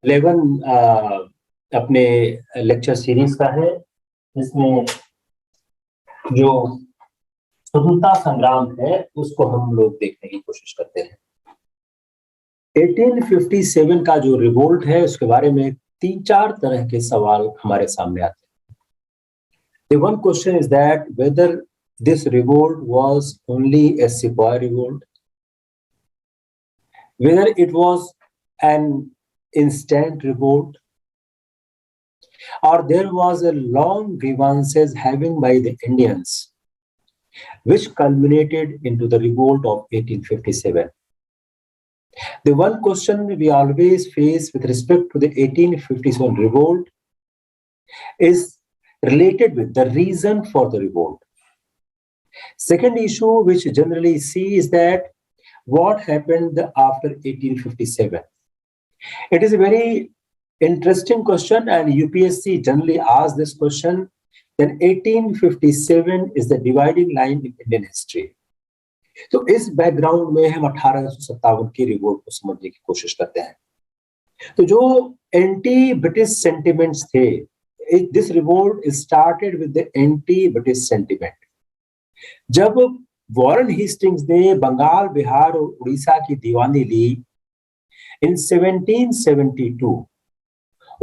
11 अपने lecture series का है, जिसमें जो स्वतंत्रता संग्राम है उसको हम लोग देखने की कोशिश करते हैं। 1857 का जो रिवोल्ट है उसके बारे में 3-4 तरह के सवाल हमारे सामने आते हैं। The one question is that whether this revolt was only a Sepoy revolt, whether it was an instant revolt, or there was a long grievances having by the Indians, which culminated into the revolt of 1857. The one question we always face with respect to the 1857 revolt is related with the reason for the revolt. Second issue which generally see is that what happened after 1857. It is a very interesting question, and UPSC generally asks this question. Then 1857 is the dividing line in Indian history. तो इस background में हम 1857 की revolt को समझने की कोशिश करते हैं। तो जो एंटी ब्रिटिश सेंटिमेंट्स थे, this revolt started with the anti British sentiment. जब वॉरेन हेस्टिंग्स ने बंगाल, बिहार और उड़ीसा की दीवानी ली इन 1772,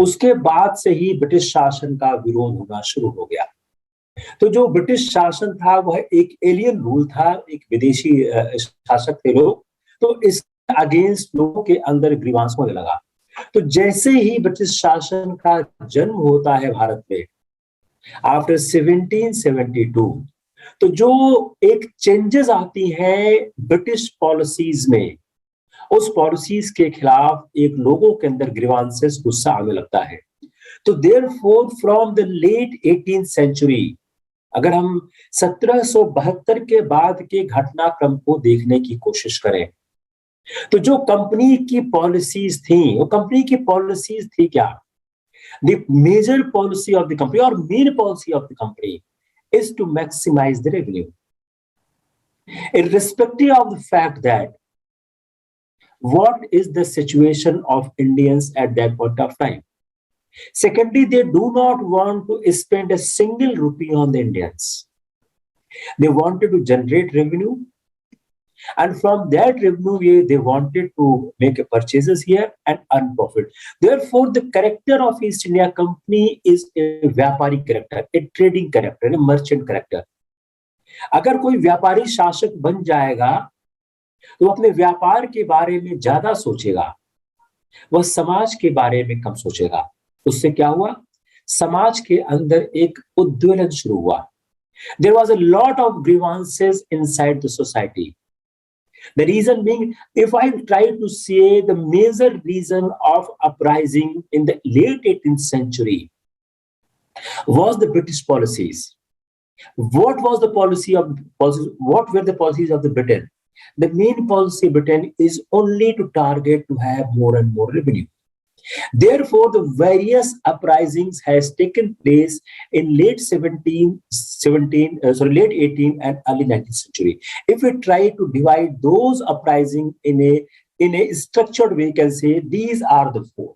उसके बाद से ही ब्रिटिश शासन का विरोध होना शुरू हो गया। तो जो ब्रिटिश शासन था वह एक एलियन रूल था, एक विदेशी शासक थे लोग, तो इस अगेंस्ट लोगों के अंदर ग्रीवांस होने लगा। तो जैसे ही ब्रिटिश शासन का जन्म होता है भारत में आफ्टर 1772, तो जो एक चेंजेस आती है ब्रिटिश पॉलिसीज में, उस पॉलिसीज के खिलाफ एक लोगों के अंदर ग्रीवांसेस, गुस्सा आने लगता है। तो therefore from the late 18th century, अगर हम 1772 के बाद के घटनाक्रम को देखने की कोशिश करें, तो जो कंपनी की पॉलिसीज थी, वो कंपनी की पॉलिसीज थी क्या? The major policy of the company और main policy of the company is to maximise the revenue, irrespective of the fact that what is the situation of Indians at that point of time. Secondly, they do not want to spend a single rupee on the Indians. They wanted to generate revenue, and from that revenue, they wanted to make purchases here and earn profit. Therefore, the character of East India Company is a व्यापारी character, a trading character, a merchant character. अगर कोई व्यापारी शासक बन जाएगा तो अपने व्यापार के बारे में ज्यादा सोचेगा, वह समाज के बारे में कम सोचेगा। उससे क्या हुआ? समाज के अंदर एक उद्वेलन शुरू हुआ। There was a lot of grievances inside the society. The reason being, if I try to say the major reason of uprising in the late 18th century was the British policies. What was the policy of what were the policies of the Britain? The main policy of Britain is only to target to have more and more revenue. Therefore, the various uprisings has taken place in late 18th and early 19th century. If we try to divide those uprisings in a structured way, you can say these are the four.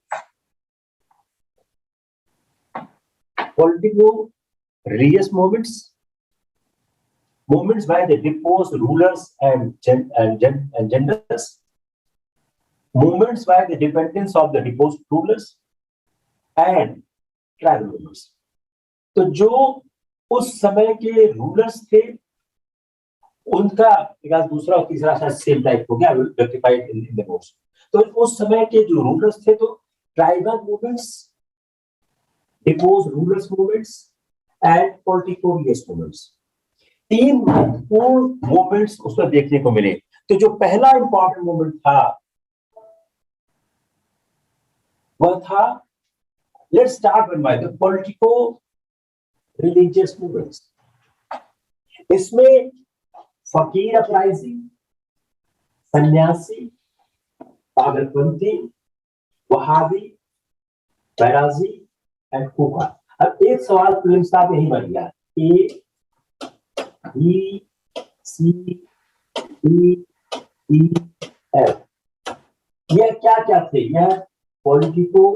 Politico-religious movements by the deposed rulers and genders, movements by the dependents of the deposed rulers and tribal movements. तो जो उस समय के rulers थे, उनका एक दूसरा और तीसरा शायद सेम टाइप हो गया, रेक्टिफाइड इन द नोट्स। तो उस समय के जो रूलर्स थे, तो tribal movements, deposed rulers movements and politico religious movements, तीन महत्वपूर्ण मूवमेंट्स उसमें देखने को मिले। तो जो पहला इंपॉर्टेंट मूवमेंट था वह था, let's start with the politico religious movements. इसमें फकीर अपराइजिंग, सन्यासी, पागलपंथी, वहाबी, बैराजी, एंड होगा। अब एक सवाल प्रेम साहब यही बन गया, A B C D E F, यह क्या क्या थे? यह पॉलिटिको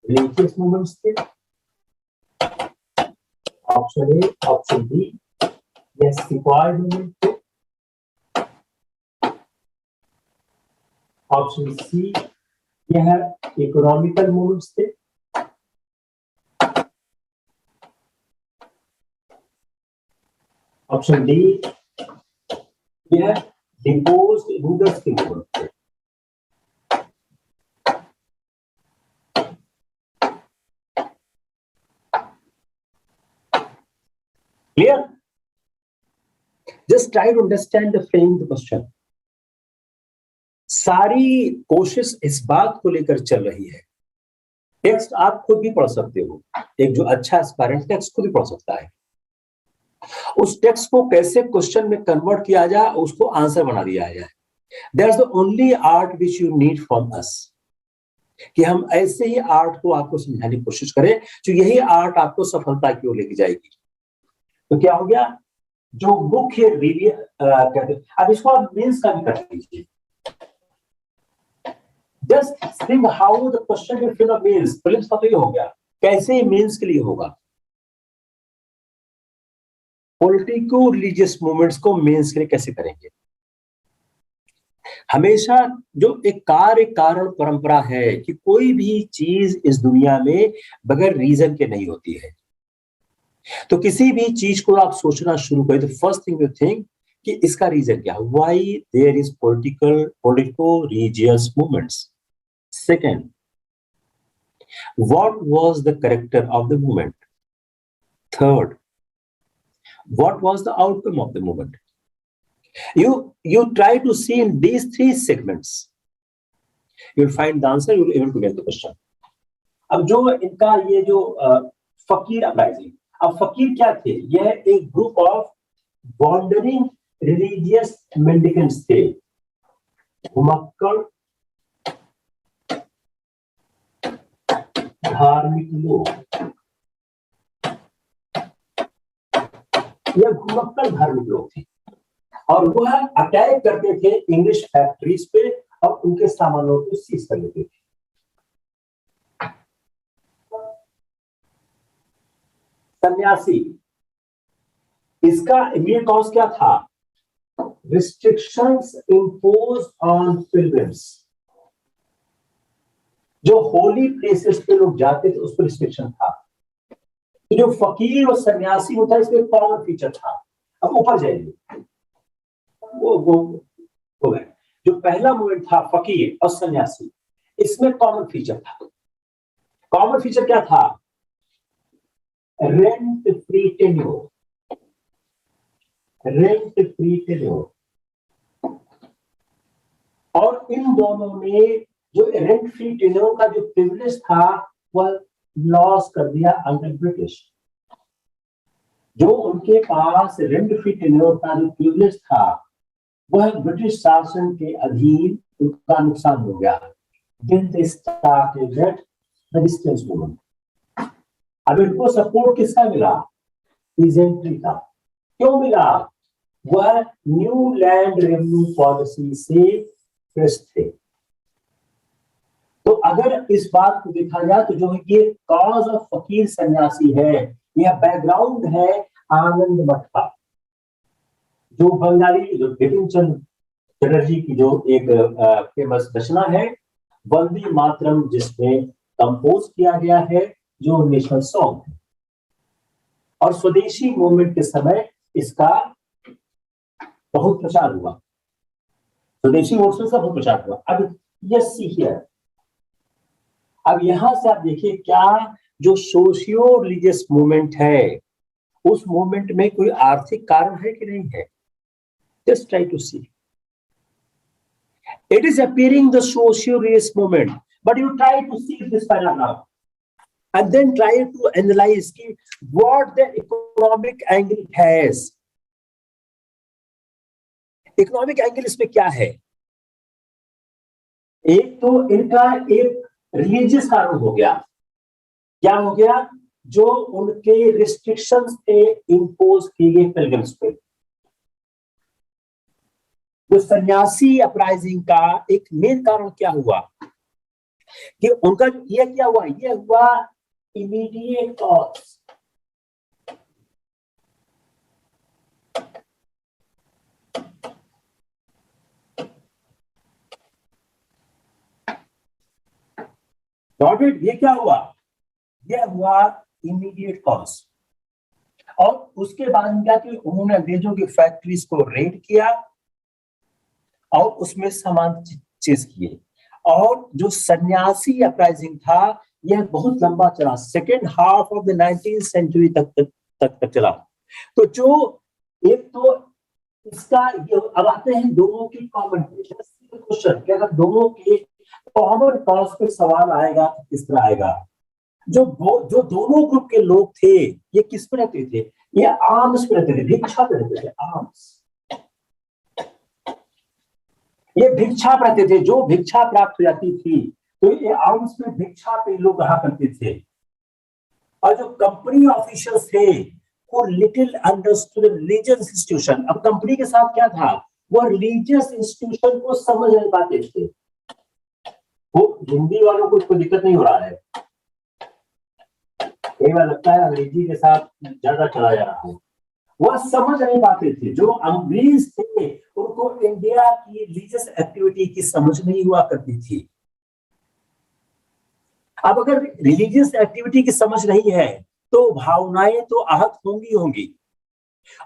रिलीजियस मूवमेंट्स थे, ऑप्शन ए, ऑप्शन बी यह सिपाही मूवमेंट थे, ऑप्शन सी यह इकोनॉमिकल मूवमेंट्स थे, ऑप्शन डी यह डिपोज्ड रूलर्स के मूवमेंट थे। Clear? Just try to understand the frame of the question. सारी कोशिश इस बात को लेकर चल रही है, टेक्स्ट आप खुद भी पढ़ सकते हो, एक जो अच्छा एस्पायरेंट टेक्स्ट खुद भी पढ़ सकता है, उस टेक्स्ट को कैसे क्वेश्चन में कन्वर्ट किया जाए, उसको आंसर बना दिया जाए। That's the only art which you need from us, कि हम ऐसे ही आर्ट को आपको समझाने की कोशिश करें, जो यही आर्ट आपको सफलता की ओर लेके जाएगी। तो क्या हो गया, जो मुख्य कहते हैं, अब इसको आप मीन्स का भी कर लीजिए। Just think how the question will fill a means. Prelims का तो ये हो गया, कैसे मीन्स के लिए होगा। पॉलिटिको रिलीजियस मूवमेंट्स को मीन्स के लिए कैसे करेंगे? हमेशा जो एक कार्य कारण परंपरा है कि कोई भी चीज इस दुनिया में बगैर रीजन के नहीं होती है। तो किसी भी चीज को आप सोचना शुरू करें तो फर्स्ट थिंग यू थिंक कि इसका रीजन क्या है, why there is politico religious movements. Second, what was the character of the movement. Third, what was the outcome of the movement. You try to see in these three segments, you'll find the answer, you'll able to get the question. अब जो इनका ये जो फकीर uprising, अब फकीर क्या थे? यह एक group of wandering religious mendicants थे, घुमक्कड़ धार्मिक लोग। यह घुमक्कड़ धार्मिक लोग थे और वह अटैक करते थे इंग्लिश फैक्ट्रीज पे और उनके सामानों को सीज कर लेते थे। सन्यासी, इसका इमीडिएट कॉज क्या था? Restrictions impose on pilgrims. जो होली प्लेसेस पे लोग जाते थे उस पर रिस्ट्रिक्शन था। तो जो फकीर और सन्यासी होता है इसमें कॉमन फीचर था। अब ऊपर जाइए, वो गए। जो पहला मूवमेंट था फकीर और सन्यासी, इसमें कॉमन फीचर था। कॉमन फीचर क्या था? Rent free tenure, rent free tenure. और इन दोनों में जो रेंट फ्री टेन्योर का जो प्रिविलेज था वह लॉस कर दिया अंडर ब्रिटिश। जो उनके पास रेंट फ्री टेन्योर का जो प्रिविलेज था वह ब्रिटिश शासन के अधीन उनका नुकसान हो गया। Then they started that resistance movement. अब इनको सपोर्ट किसका मिला? पीजेंट्री का। क्यों मिला? वह न्यू लैंड रेवेन्यू पॉलिसी से ग्रस्त थे। तो अगर इस बात को देखा जाए तो जो ये कॉज ऑफ फकीर सन्यासी है, यह बैकग्राउंड है आनंद मठ का। जो बंगाली जो बिपिन चंद्र चटर्जी की जो एक फेमस रचना है वंदे मातरम, जिसमें कंपोज किया गया है, जो नेशनल सॉन्ग है। और स्वदेशी मूवमेंट के समय इसका बहुत प्रचार हुआ, स्वदेशी मूवमेंट का बहुत प्रचार हुआ। अब यस हियर, अब यहां से आप देखिए क्या जो सोशियो रिलीजियस मूवमेंट है उस मूवमेंट में कोई आर्थिक कारण है कि नहीं है? Just try to see. It is appearing the socio-religious movement, but you try to see this paragraph and then try to analyze what the economic angle has. Economic angle इसमें क्या है? एक तो इनका एक रिलीजियस कारण हो गया। क्या हो गया? जो उनके रिस्ट्रिक्शंस थे इंपोज किए गए पिलग्रिम्स पे। जो सन्यासी अपराइजिंग का एक मेन कारण क्या हुआ कि उनका ये क्या हुआ, ये हुआ इमीडिएट कॉज। ये क्या हुआ? ये हुआ इमीडिएट कॉज। और उसके बाद क्या कि उन्होंने अंग्रेजों की फैक्ट्रीज को रेड किया और उसमें सामान चीज किए। और जो सन्यासी अपराइजिंग था यह बहुत लंबा चला, second half of the 19th century तक चला। तो जो एक तो इसका अब आते हैं दोनों की कॉमन क्वेश्चन कि अगर दोनों के कॉमन कॉज पे सवाल आएगा तो किस तरह आएगा। जो दोनों ग्रुप के लोग थे ये किस पे रहते थे? ये आर्म्स पे रहते थे, भिक्षा पे रहते थे, आर्म्स। ये भिक्षा रहते थे, जो भिक्षा प्राप्त हो जाती थी तो ये आर्म्स पे भिक्षा पे लोग रहा करते थे। और जो कंपनी ऑफिशियल्स थे वो लिटिल अंडरस्टूड रिलीजियस इंस्टीट्यूशन। अब कंपनी के साथ क्या था, वो रिलीजियस इंस्टीट्यूशन को समझ नहीं पाते थे। वो हिंदी वालों को कोई दिक्कत नहीं हो रहा है, कई बार लगता है अंग्रेजी के साथ ज्यादा चला जा रहा है। वह समझ नहीं पाते थे, जो अंग्रेज थे उनको इंडिया की रिलीजियस एक्टिविटी की समझ नहीं हुआ करती थी। अब अगर रिलीजियस एक्टिविटी की समझ नहीं है तो भावनाएं तो आहत होंगी होंगी।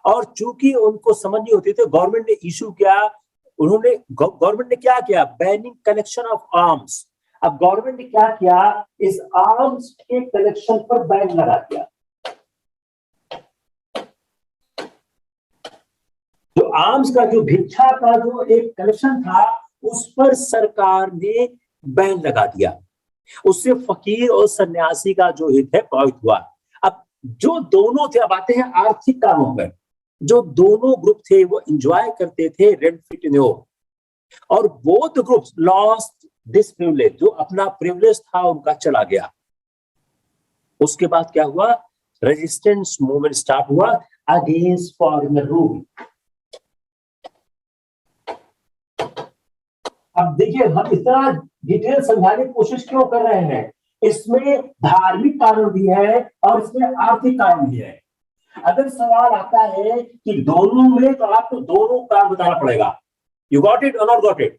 और चूंकि उनको समझ नहीं होती थी, गवर्नमेंट ने इशू किया, गवर्नमेंट ने क्या किया, बैनिंग कलेक्शन ऑफ आर्म्स। अब गवर्नमेंट ने क्या किया, इस आर्म्स के कलेक्शन पर बैन लगा दिया। जो आर्म्स का जो भिक्षा का जो एक कलेक्शन था उस पर सरकार ने बैन लगा दिया। उससे फकीर और सन्यासी का जो हित है प्रभावित हुआ। अब जो दोनों थे, अब आते हैं आर्थिक कामों पर। जो दोनों ग्रुप थे वो एंजॉय करते थे रेंट फ्री टेन्योर, और both groups lost this privilege. जो अपना प्रिविलेज था उनका चला गया। उसके बाद क्या हुआ, रेजिस्टेंस मूवमेंट स्टार्ट हुआ अगेंस्ट फॉरेनर रूल। अब देखिए हम इतना डिटेल समझाने की कोशिश क्यों कर रहे हैं, इसमें धार्मिक कारण भी है और इसमें आर्थिक कारण भी है। अगर सवाल आता है कि दोनों में, तो आपको दोनों कारण बताना पड़ेगा। यू गॉट इट और नॉट गॉट इट?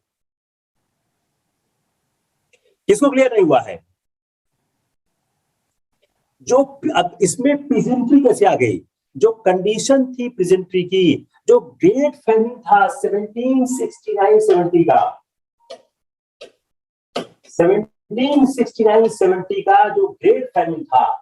किसको क्लियर नहीं हुआ है? जो अब इसमें पीजेंट्री कैसे आ गई, जो कंडीशन थी पीजेंट्री की, जो ग्रेट फैमिन था 1769-70 का, 1769-70 का जो ग्रेट फैमिन था,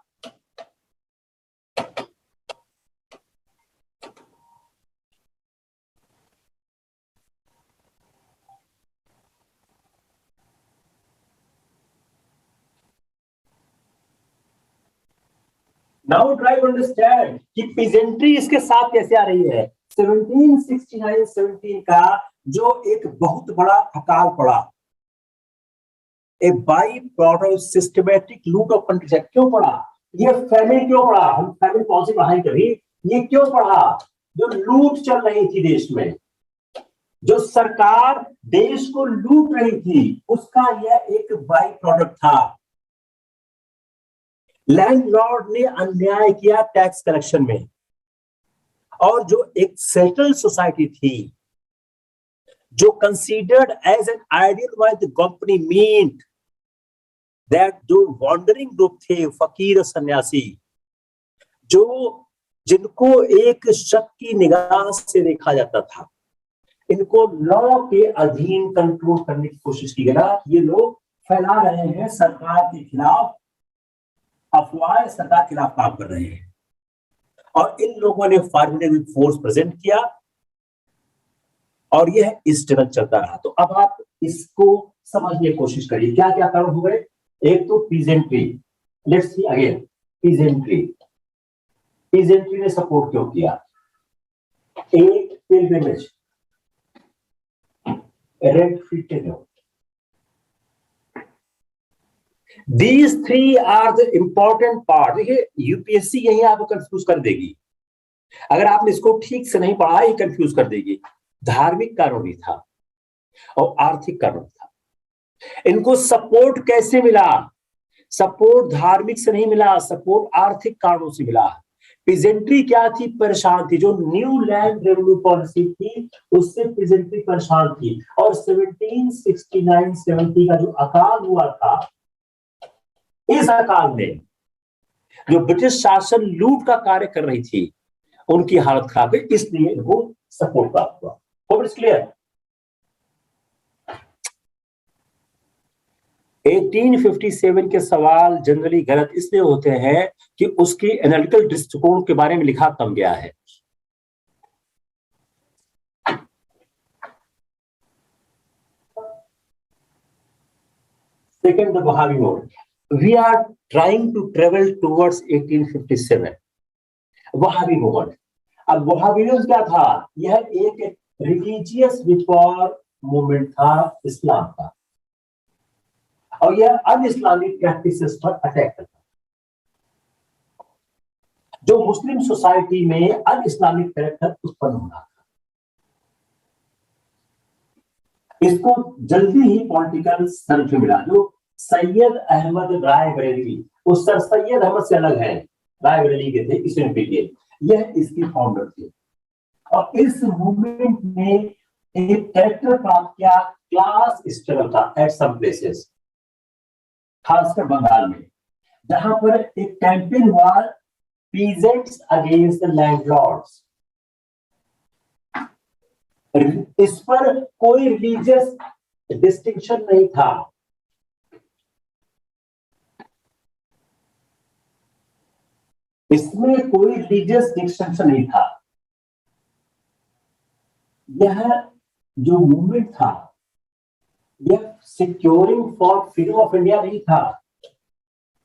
नाउ ट्राई टू अंडरस्टैंड कि पीजेंट्री इसके साथ कैसे आ रही है। 1769-17 का जो एक बहुत बड़ा अकाल पड़ा, ए बाई प्रोडक्ट सिस्टमैटिक लूट ऑफ कंट्री, क्यों पड़ा? ये फैमिन क्यों पड़ा? हम फैमिन कौन सी पढ़ाई कभी, ये क्यों पड़ा? जो लूट चल रही थी देश में, जो सरकार देश को लूट रही थी, उसका यह एक बाई प्रोडक्ट था। लैंडलॉर्ड ने अन्याय किया टैक्स कलेक्शन में, और जो एक सेटल सोसाइटी थी, जो considered as an ideal by the company meant that जो वॉन्डरिंग ग्रुप थे, फकीर और सन्यासी, जो जिनको एक शक की निगाह से देखा जाता था, इनको लॉ के अधीन कंट्रोल करने की कोशिश की गई। ये लोग फैला रहे हैं सरकार के खिलाफ अफवाह, सरकार के खिलाफ काम कर रहे हैं, और इन लोगों ने फार्मिडेबल फोर्स प्रेजेंट किया और यह स्ट्रगल चलता रहा। तो अब आप इसको समझने की कोशिश करिए, क्या क्या कारण हो गए। एक तो peasantry, let's see again, peasantry ने सपोर्ट क्यों किया? एक pilgrimage, rent free tenure, These three are the important part. देखिए यूपीएससी यही आपको कंफ्यूज कर देगी अगर आपने इसको ठीक से नहीं पढ़ा, ये कंफ्यूज कर देगी। धार्मिक कारण भी था और आर्थिक कारण था। इनको सपोर्ट कैसे मिला? सपोर्ट धार्मिक से नहीं मिला, सपोर्ट आर्थिक कारणों से मिला। पिजेंट्री क्या थी? परेशान थी। जो न्यू लैंड रेवेन्यू पॉलिसी थी उससे पिजेंट्री परेशान थी। और 1769-70 का जो अकाल हुआ था, इस अकाल में जो ब्रिटिश शासन लूट का कार्य कर रही थी उनकी हालत खराब है, इसलिए इनको सपोर्ट प्राप्त हुआ। Hope it's clear. 1857 के सवाल जनरली गलत इसलिए होते हैं कि उसके एनालिटिकल दृष्टिकोण के बारे में लिखा कम गया है। Second, the Wahabi movement. We are trying to travel towards 1857 Wahabi movement. अब वहाबीज़म क्या था? यह एक रिलीजियस रिफॉर्म मूवमेंट था इस्लाम का, और यह अन इस्लामिक प्रैक्टिसेस पर अटैक करता। जो मुस्लिम सोसाइटी में अन इस्लामिक कैरेक्टर उत्पन्न हो रहा था, इसको जल्दी ही पॉलिटिकल सर्च मिला। जो सैयद अहमद राय बरेलवी, वो सर सैयद अहमद से अलग है, राय बरेली के थे ईस्टर्न पीरियड, यह इसकी फाउंडर थे। और इस मूवमेंट ने एक कैरेक्टर प्राप्त किया, क्लास स्ट्रगल का एट सम प्लेसेस, खासकर बंगाल में, जहां पर एक कैंपेन हुआ पीजेंट्स अगेंस्ट द लैंडलॉर्ड्स। इस पर कोई रिलीजियस डिस्टिंक्शन नहीं था। इसमें कोई रिलीजियस डिस्टिंक्शन नहीं था। यह जो मूवमेंट था, यह securing for freedom of India नहीं था,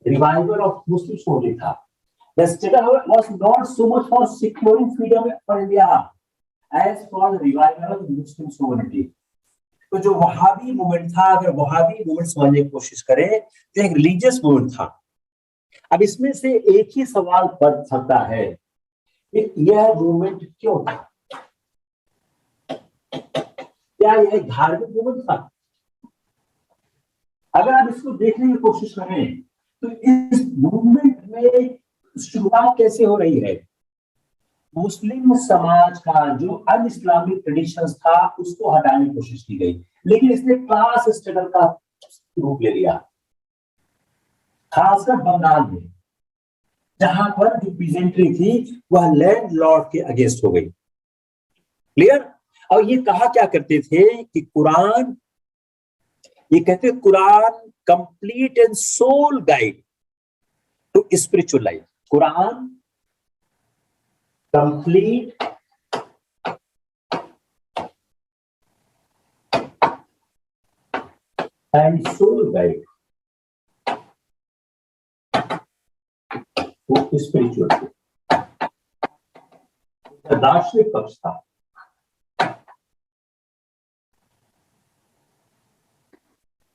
रिवाइवल ऑफ मुस्लिम सोसाइटी था। The struggle was not so much for securing freedom for India as for the revival of Muslim sovereignty. तो जो वहाबी मूवमेंट था, अगर वहाबी मूवमेंट समझने की कोशिश करें तो एक रिलीजियस मूवमेंट था। अब इसमें से एक ही सवाल बन सकता है कि यह मूवमेंट क्यों था? क्या यह धार्मिक मूवमेंट था? अगर आप इसको देखने की कोशिश करें तो इस मूवमेंट में शुरुआत कैसे हो रही है? मुस्लिम समाज का जो अन इस्लामिक ट्रेडिशंस था उसको हटाने की कोशिश की गई, लेकिन इसने क्लास स्ट्रगल का रूप ले लिया, खासकर बंगाल में, जहां पर जो पीजेंट्री थी वह लैंड लॉर्ड के अगेंस्ट हो गई। क्लियर? और ये कहा क्या करते थे कि कुरान, ये कहते Quran complete and sole guide to spiritual life. Quran complete and sole guide to spiritual. दार्शनिक पक्ष था।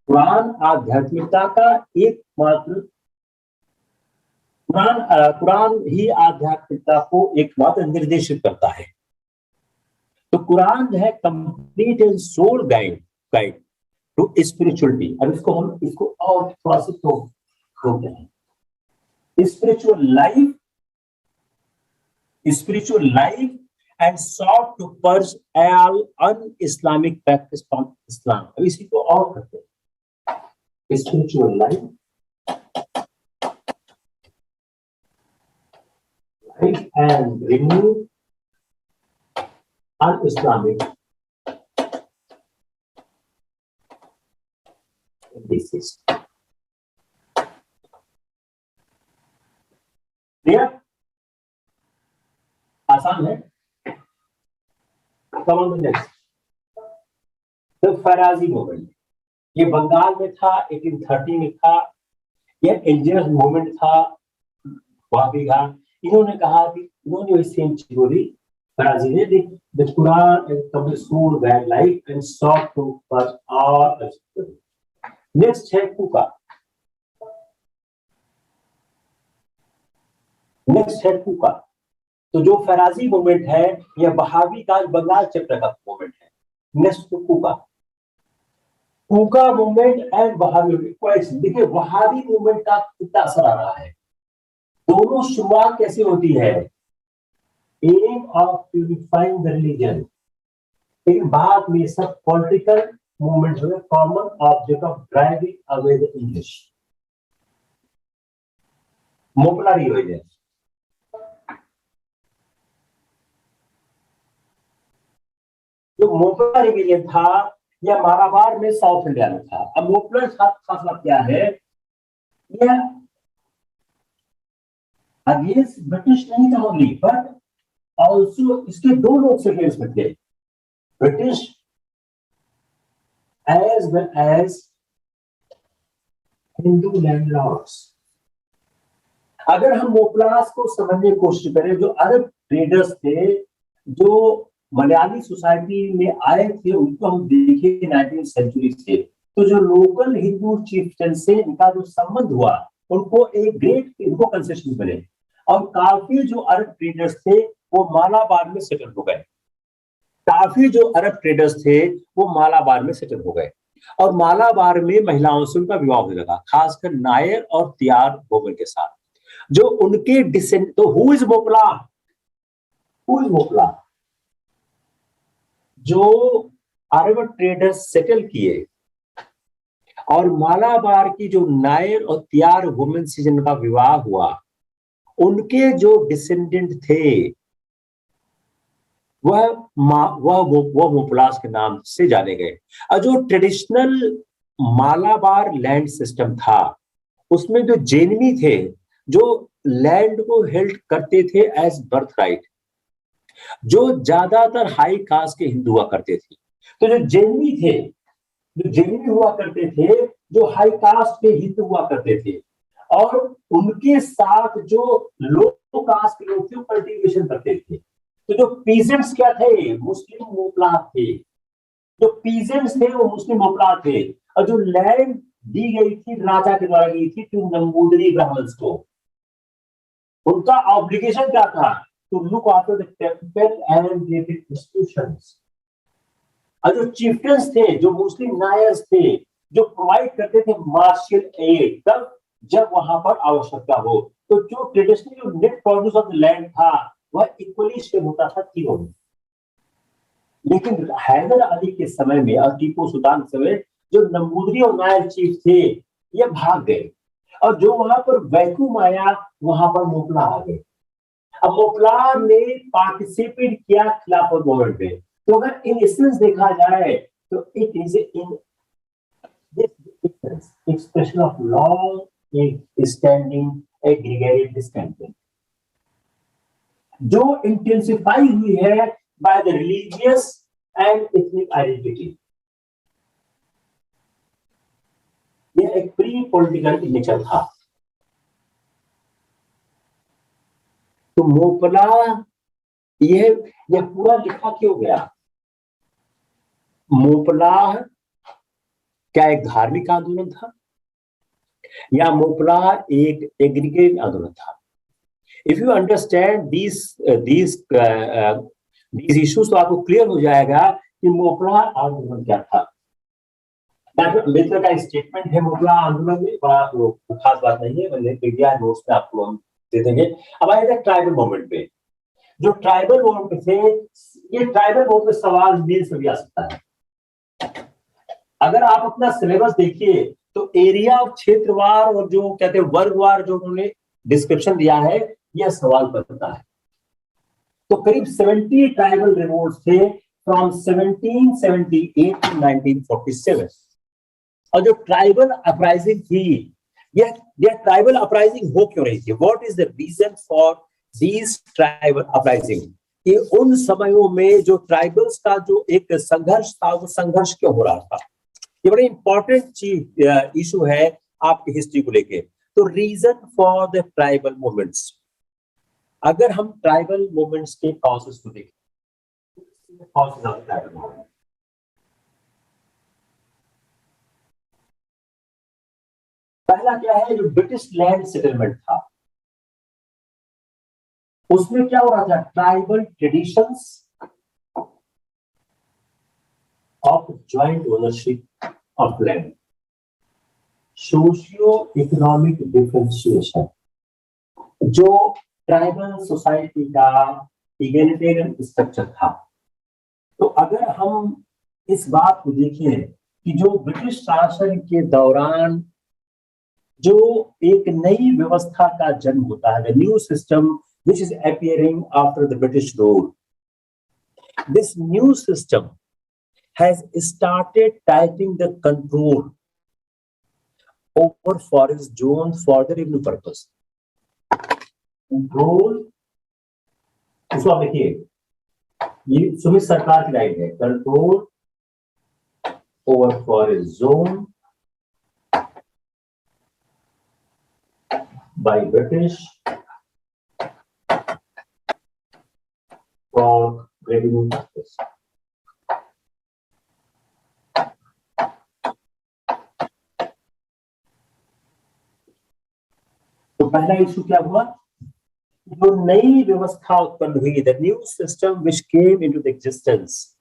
कुरान आध्यात्मिकता का एकमात्र, कुरान ही आध्यात्मिकता को एकमात्र निर्देशित करता है। तो कुरान जो है complete and sole guide to spirituality. अब इसको और थोड़ा सा खोलते हैं। Spiritual life and sought to purge all un-Islamic practice from Islam. अब इसी को और करते हैं। Spiritual life and remove un-Islamic indices. Clear? आसान है। Come on the next. The फराजी movement, ये बंगाल में था, 1830 में था। यह इंडियन मूवमेंट था वहाबी का। इन्होंने कहा कि इन्होंने वही सेम चीज बोली, फराजी ने, the Quran and the sole guide life and sought to for all. Next है कुका। नेक्स्ट है कूका। तो जो फराजी मूवमेंट है यह बहावी का बंगाल चैप्टर का मूवमेंट है। Next Kuka. Kuka movement and Wahabi movement, देखिए वहाबी मूवमेंट का कितना असर आ रहा है। दोनों शुरुआत कैसे होती है, aim of purifying the religion, लेकिन बाद में सब पॉलिटिकल मूवमेंट हुए, common object of driving away the English, Moplah religion. जो मोपला रिलीजन था यह मालाबार में साउथ इंडिया में था। अब मोपला खास क्या है, यह अगेंस्ट ब्रिटिश नहीं था ओनली, बट ऑल्सो इसके दो लोग से अगेंस्ट में थे, British as well as Hindu landlords. अगर हम मोपलास को समझने की कोशिश करें, जो अरब ट्रेडर्स थे जो मलयाली सोसाइटी में आए थे, उनको हम देखें 19वीं सेंचुरी से, तो जो लोकल हिंदू चीफ्टन से इनका जो संबंध हुआ, उनको एक ग्रेट इनको कंसेशन मिले, और काफी जो अरब ट्रेडर्स थे वो मालाबार में सेटल हो गए। काफी जो अरब ट्रेडर्स थे वो मालाबार में सेटल हो गए, और मालाबार में महिलाओं से उनका विवाह होने लगा, खासकर नायर और तियार बोमन के साथ। जो उनके डिसेंड, तो who is Moplah, who is Moplah, जो अरब ट्रेडर्स सेटल किए और मालाबार की जो नायर और तियार वुमेन से जिनका विवाह हुआ, उनके जो डिसेंडेंट थे वह मोपलास के नाम से जाने गए। और जो ट्रेडिशनल मालाबार लैंड सिस्टम था, उसमें जो जेनवी थे, जो लैंड को हेल्ड करते थे एज बर्थ राइट, जो ज्यादातर हाई कास्ट के हिंदू हुआ करते थे। तो जो जेनवी थे, जो जेनवी हुआ करते थे, जो हाई कास्ट के हिंदू हुआ करते थे, और उनके साथ जो लो कास्ट के लोग थे कल्टीवेशन करते थे। तो जो पीजेंट्स क्या थे, मुस्लिम मोपला थे। जो पीजेंट्स थे वो मुस्लिम मोपला थे, और जो लैंड दी गई थी राजा के द्वारा दी थी टू नंबूदरी ब्राह्मण्स को, उनका ऑब्लिगेशन क्या था, to look after the temple and related institutions. और जो चीफ्टन्स थे, जो मुस्लिम नायर्स थे, जो प्रोवाइड करते थे मार्शियल एड, तब जब वहां पर आवश्यकता हो। तो जो ट्रेडिशनली जो net produce of the land था वह इक्वली शेयर होता था तीनों में। लेकिन हैदर अली के समय में और टीपू सुल्तान के समय जो नंबूदरी और नायर चीफ थे ये भाग गए, और जो वहां पर वैक्यूम आया वहां पर मोपला आ गए। अब मोपला ने पार्टिसिपेट किया खिलाफत मूवमेंट में। तो अगर इन एसेंस देखा जाए तो it is in this expression of long standing aggregated distension, जो इंटेंसिफाई हुई है by the religious and ethnic identity. यह एक प्री पॉलिटिकल नेचर था। तो मोपला यह पूरा लिखा क्यों गया? मोपला क्या एक धार्मिक आंदोलन था, या मोपला एक एग्रीगेट आंदोलन था? If you understand these issues तो आपको क्लियर हो जाएगा कि मोपला आंदोलन क्या था। डॉक्टर अम्बेडकर का स्टेटमेंट है मोपला आंदोलन में, बड़ा खास बात नहीं है, मैंने पीडीआर नोट्स में आपको हम दे देंगे। अब आए थे ट्राइबल मूवमेंट पे। जो ट्राइबल मूवमेंट थे, ये ट्राइबल मूवमेंट में सवाल मेन से भी आ सकता है। अगर आप अपना सिलेबस देखिए तो एरिया और क्षेत्रवार और जो कहते हैं वर्गवार जो उन्होंने डिस्क्रिप्शन दिया है, यह सवाल बनता है। तो करीब 70 ट्राइबल रिवोल्ट्स थे फ्रॉम 1778 टू 1947। और जो ट्राइबल अपराइजिंग थी, यह ट्राइबल अपराइजिंग हो क्यों रही थी? What is the reason for these tribal uprising? कि उन समयों में जो ट्राइबल्स का जो एक संघर्ष था, वो संघर्ष क्यों हो रहा था? ये बड़ी इंपॉर्टेंट चीज इशू है आपकी हिस्ट्री को लेके। तो reason for the tribal movements, अगर हम ट्राइबल मूवमेंट्स के कॉजेस को देखें, पहला क्या है, जो ब्रिटिश लैंड सेटलमेंट था। उसमें क्या हो रहा था, tribal traditions of joint ownership of land, socio economic differentiation, जो ट्राइबल सोसाइटी का इगैलिटेरियन स्ट्रक्चर था। तो अगर हम इस बात को देखें कि जो ब्रिटिश शासन के दौरान जो एक नई व्यवस्था का जन्म होता है, the new system which is appearing after the British rule, this new system has started tightening the control over forest zone for the revenue purpose. Control, इसको आप देखिए, ये सुमित सरकार की लाइन है, control over forest zone by British for revenue purpose. तो पहला issue क्या हुआ, जो नई व्यवस्था उत्पन्न हुई, the new system which came into the existence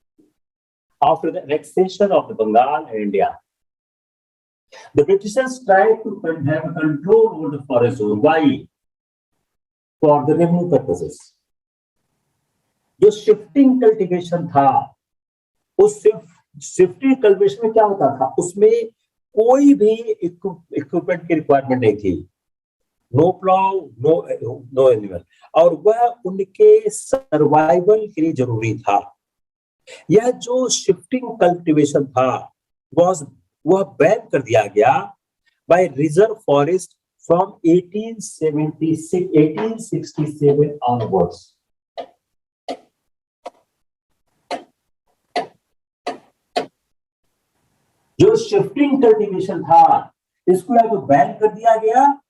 after the annexation of the Bengal and India. The Britishers tried to have control over the forest zone. Why? For the revenue purposes. जो shifting cultivation था, उस shifting cultivation में क्या होता था, उसमें कोई भी इक्विपमेंट की रिक्वायरमेंट नहीं थी, नो प्लाउ, नो एनिमल, और वह उनके सर्वाइवल के लिए जरूरी था। यह जो शिफ्टिंग कल्टीवेशन था वह बैन कर दिया गया by reserve forest from 1867 onwards. जो शिफ्टिंग कल्टीवेशन था, इसको या तो बैन कर दिया गया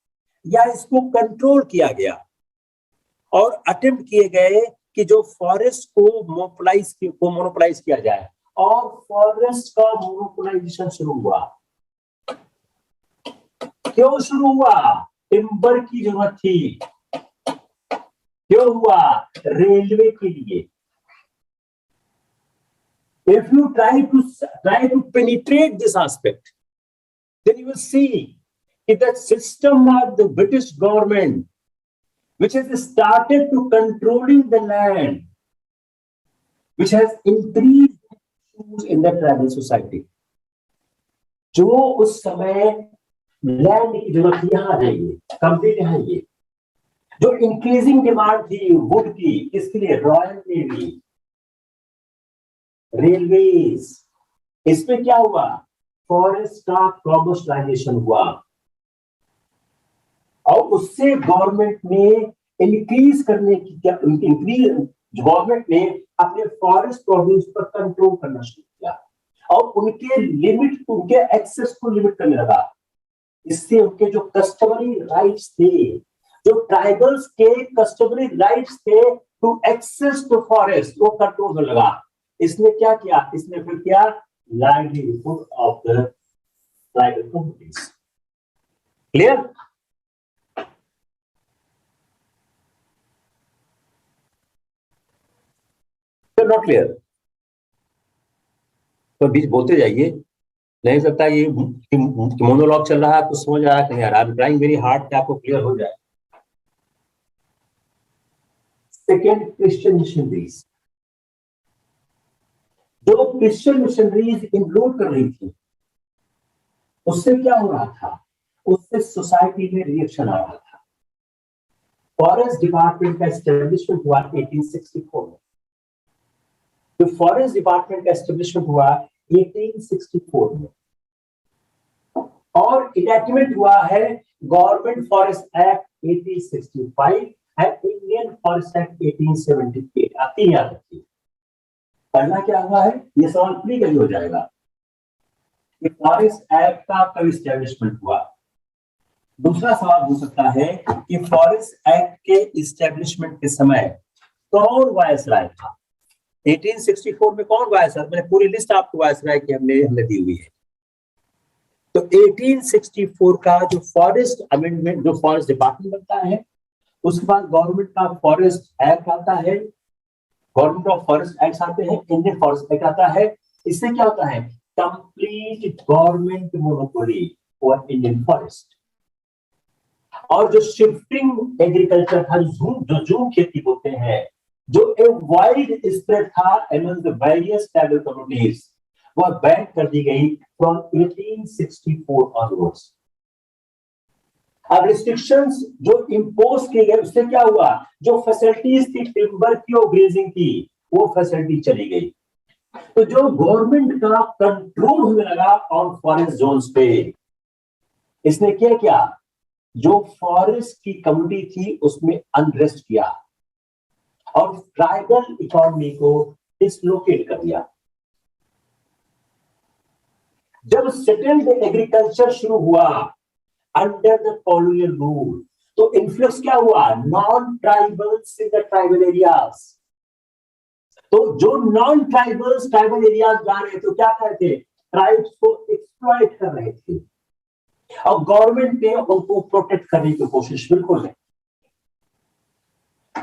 या इसको कंट्रोल किया गया, और अटेम्प्ट किए गए कि जो फॉरेस्ट को मोनोपोलाइज किया जाए, और फॉरेस्ट का मोनोपोलाइजेशन शुरू हुआ। क्यों शुरू हुआ? टिम्बर की जरूरत थी। क्यों हुआ? रेलवे के लिए। If you try to penetrate this aspect, then you will see that system of the British government, which has started to controlling the land, which has increased issues in the tribal society. जो उस समय land की जरूरत यहाँ है, ये complete है, ये जो इंक्रीजिंग डिमांड थी वुड की, इसके लिए रॉयल नेवी, रेलवेज, इसमें क्या हुआ, फॉरेस्ट का कमर्शियलाइजेशन हुआ, और उससे गवर्नमेंट ने इंक्रीज करने की गवर्नमेंट ने अपने फॉरेस्ट प्रोड्यूस पर कंट्रोल करना शुरू किया, और उनके लिमिट, उनके एक्सेस को लिमिट करने लगा। इससे उनके जो कस्टमरी राइट्स थे, जो ट्राइबल्स के कस्टमरी राइट्स थे टू एक्सेस टू फॉरेस्ट, वो कंट्रोल होने लगा। इसने क्या किया? इसने फिर किया livelihood of the tribal communities. Clear? Not clear? तो बीच बोलते जाइए, नहीं सकता ये मोनोलॉग चल रहा है तो समझ आया कि यार, I am trying very hard कि आपको क्लियर हो जाए। Second, Christian missionaries. जो क्रिश्चियन मिशनरीज इंक्लूड कर रही थी, उससे क्या हो रहा था? उससे सोसाइटी में रिएक्शन आ रहा था। फॉरेस्ट डिपार्टमेंट का एस्टेब्लिशमेंट हुआ 1864 में। जो फॉरेस्ट डिपार्टमेंट का एस्टेब्लिशमेंट हुआ 1864 में, और इनैक्टमेंट हुआ है government forest act 1865 and Indian forest act 1878। आती याद रखिए, पहला क्या हुआ है, ये सवाल प्री कभी हो जाएगा कि फॉरेस्ट एक्ट का कब इस्टेब्लिशमेंट हुआ। दूसरा सवाल हो सकता है कि फॉरेस्ट एक्ट के इस्टेब्लिशमेंट के समय कौन वायसराय था? 1864 में कौन वायसराय? मैंने पूरी लिस्ट आपको वायसराय की हमने दी हुई है। तो 1864 का जो फॉरेस्ट अमेंडमेंट, जो फॉरेस्ट डिपार्टमेंट बनता है, उसके बाद गवर्नमेंट का फॉरेस्ट एक्ट आता है, गवर्नमेंट ऑफ फॉरेस्ट एक्ट आते हैं, इंडियन फॉरेस्ट एक्ट आता है। इससे क्या होता है, complete government monopoly over Indian forest. और जो शिफ्टिंग एग्रीकल्चर था, जो जूम खेती बोलते हैं, जो ए वाइड स्प्रेड था among the various tribal communities, वह बैन कर दी गई फ्रॉम 1864 ऑनवर्ड्स। अब रिस्ट्रिक्शंस जो इंपोज किए गए उससे क्या हुआ, जो फैसिलिटीज थी टिम्बर की और ग्रेजिंग की, वो फैसिलिटी चली गई। तो जो गवर्नमेंट का कंट्रोल होने लगा ऑन फॉरेस्ट जोन्स पे, इसने क्या जो फॉरेस्ट की कम्युनिटी थी उसमें अनरेस्ट किया और ट्राइबल इकोनॉमी को डिसलोकेट कर दिया। जब सेटल्ड एग्रीकल्चर शुरू हुआ अंडर द कॉलोनियल रूल, तो इन्फ्लुएंस क्या हुआ, non tribals in the tribal areas. तो जो नॉन ट्राइबल्स ट्राइबल एरियाज जा रहे थे, क्या कर रहे थे, ट्राइब्स को एक्सप्लॉइट कर रहे थे, और गवर्नमेंट ने उनको प्रोटेक्ट करने की कोशिश बिल्कुल है।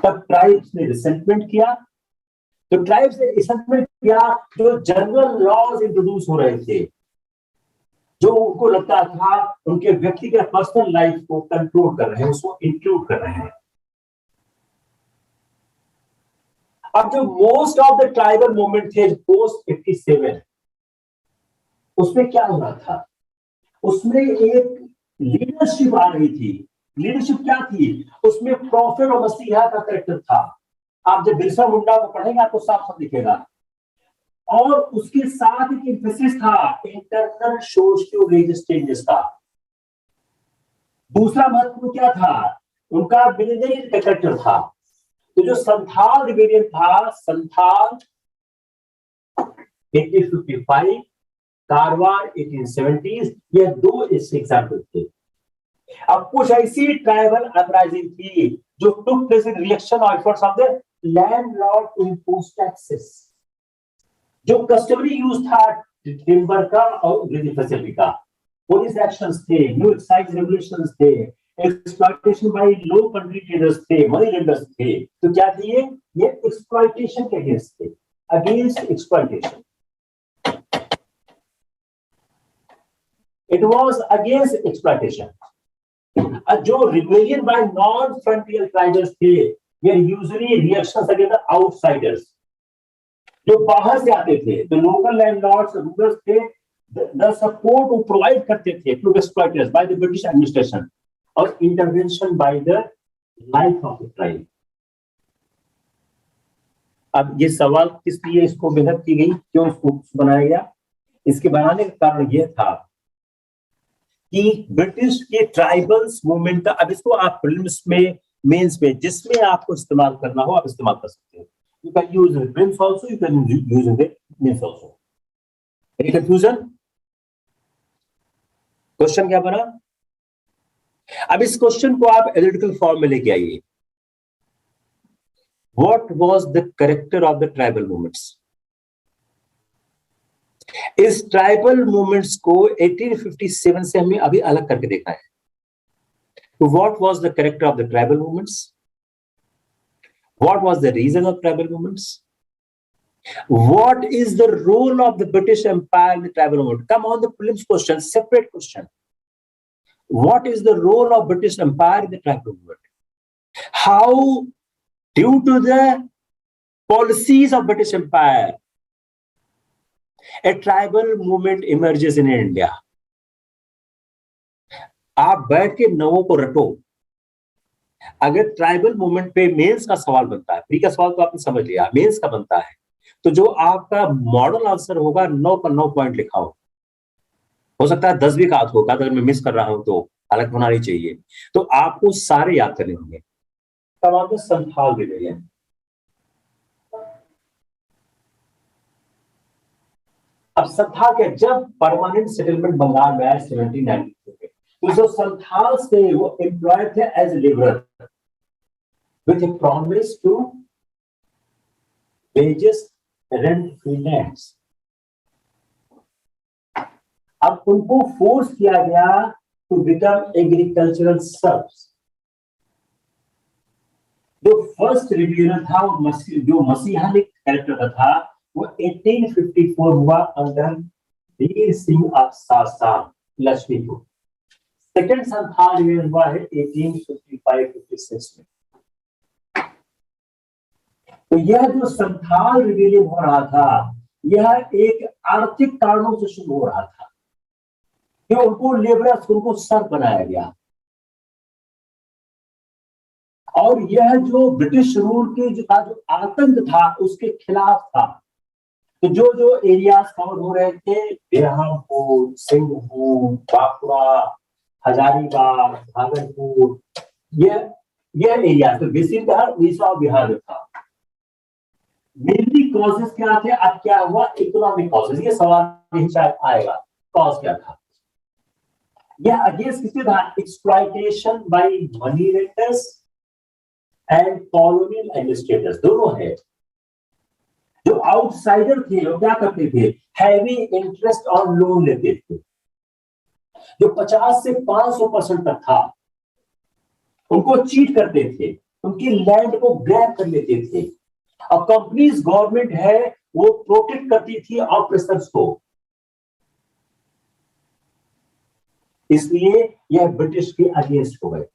तब ट्राइब्स ने रिसेंटमेंट किया, तो ट्राइब्स ने रिसेंटमेंट किया, जो जनरल लॉज इंट्रोड्यूस हो रहे थे, जो उनको लगता था उनके व्यक्तिगत पर्सनल लाइफ को कंट्रोल कर रहे हैं, उसको इंक्लूड कर रहे हैं। अब जो most of the tribal movement थे पोस्ट 57, उसमें क्या हो रहा था, उसमें एक लीडरशिप आ रही थी। लीडरशिप क्या थी, उसमें प्रॉफिट और मसीहा का कैरेक्टर था। आप जब बिरसा मुंडा को पढ़ेंगे आपको साफ साफ दिखेगा। और उसके साथ एक एम्फेसिस था इंटरनल सोशियो रिलीजियस चेंजेस का। दूसरा महत्व क्या था, उनका विलेज का कैरेक्टर था। तो जो संथाल रिबेलियन था, संथाल 1855, कारवार 1870s, ये दो इसके एग्जाम्पल थे। अब कुछ ऐसी ट्राइबल अपराइजिंग थी जो took place in reaction of efforts of the landlord to impose taxes. जो कस्टमरी यूज था टिम्बर का और ग्रेजिंग फैसिलिटी का, पुलिस एक्शंस थे, न्यू एक्साइज रेगुलेशंस थे, exploitation by low country traders थे, मनी लेंडर्स थे। तो क्या थे ये एक्सप्लॉइटेशन के अगेंस्ट थे, against exploitation. It was against exploitation. जो rebellion by non frontier tribals थे, ये usually reactions against the outsiders, जो बाहर से आते थे। तो लोकल लैंडलॉर्ड्स रूलर्स थे, द सपोर्ट वो प्रोवाइड करते थे to exploiters by the British administration, और intervention by the life of the tribe. अब ये सवाल किस लिए इसको मेहनत की गई, क्यों इसको बनाया गया, इसके बनाने का कारण यह था कि ब्रिटिश के ट्राइबल्स मूवमेंट का, अब इसको आप प्रीलिम्स में, मेंस में, जिसमें आपको इस्तेमाल करना हो आप इस्तेमाल कर सकते हो। You can use in prelims also, you can use in the mains also. Any confusion? Question क्या बना, अब इस क्वेश्चन को आप एनालिटिकल फॉर्म में लेके आइए। What was the character of the tribal movements? इस ट्राइबल मूवमेंट्स को 1857 से हमें अभी अलग करके देखना है। तो what was the character of the tribal movements? What was the reason of tribal movements? What is the role of the British Empire in the tribal movement? Come on, the prelims question, separate question. What is the role of British Empire in the tribal movement? How, due to the policies of British Empire, a tribal movement emerges in India? आप बैठ के नवों को रटो। अगर tribal movement पे mains का सवाल बनता है, प्री का सवाल तो आपने समझ लिया, मेंस का बनता है, तो जो आपका मॉडल आंसर होगा 9 का 9 पॉइंट लिखा हो सकता है 10 भी का होगा, अगर मैं मिस कर रहा हूं तो हालांकि होना नहीं चाहिए। तो आपको सारे याद करने होंगे। तब संथाल रिबेलियन, अब संथाल के जब परमानेंट सेटलमेंट बंगाल में आया 1792 में, तो जो संथाल थे वो एम्प्लॉयड थे as labourer with a promise to wages rent free lands. अब उनको फोर्स किया गया टू बिकम एग्रीकल्चरल सर्व्स। जो फर्स्ट रिव्यूअर था वो जो मसीहा कैरेक्टर का था वो 1854 हुआ under Veer Singh सासान Laxmipur. Second Santhal reviewer हुआ है 1855-56 में। तो यह जो संथाल रिबेलियन हो रहा था यह एक आर्थिक कारणों से शुरू हो रहा था कि उनको लेबरर्स उनको सर बनाया गया और यह जो ब्रिटिश रूल के जो आतंक था उसके खिलाफ था। तो जो जो एरियाज कवर हो रहे थे बेरहामपुर, सिंहभूम, बांकुड़ा, हजारीबाग, भागलपुर, यह एरिया तो बेसिक बिहार, उड़ीसा और बिहार में था। मेनली कॉजेस क्या थे? अब क्या हुआ? Economic causes. ये सवाल यही शायद आएगा, कॉज क्या था? यह अगेंस्ट किससे था? Exploitation by money lenders and colonial administrators, दोनों है। जो आउटसाइडर थे वो क्या करते थे? हैवी इंटरेस्ट और लोन लेते थे जो 50 से 500% तक था। उनको चीट करते थे, उनकी लैंड को ग्रैब कर लेते थे। अब कंपनीज गवर्नमेंट है वो प्रोटेक्ट करती थी ऑपरेशंस को, इसलिए यह ब्रिटिश के अगेंस्ट हो गए।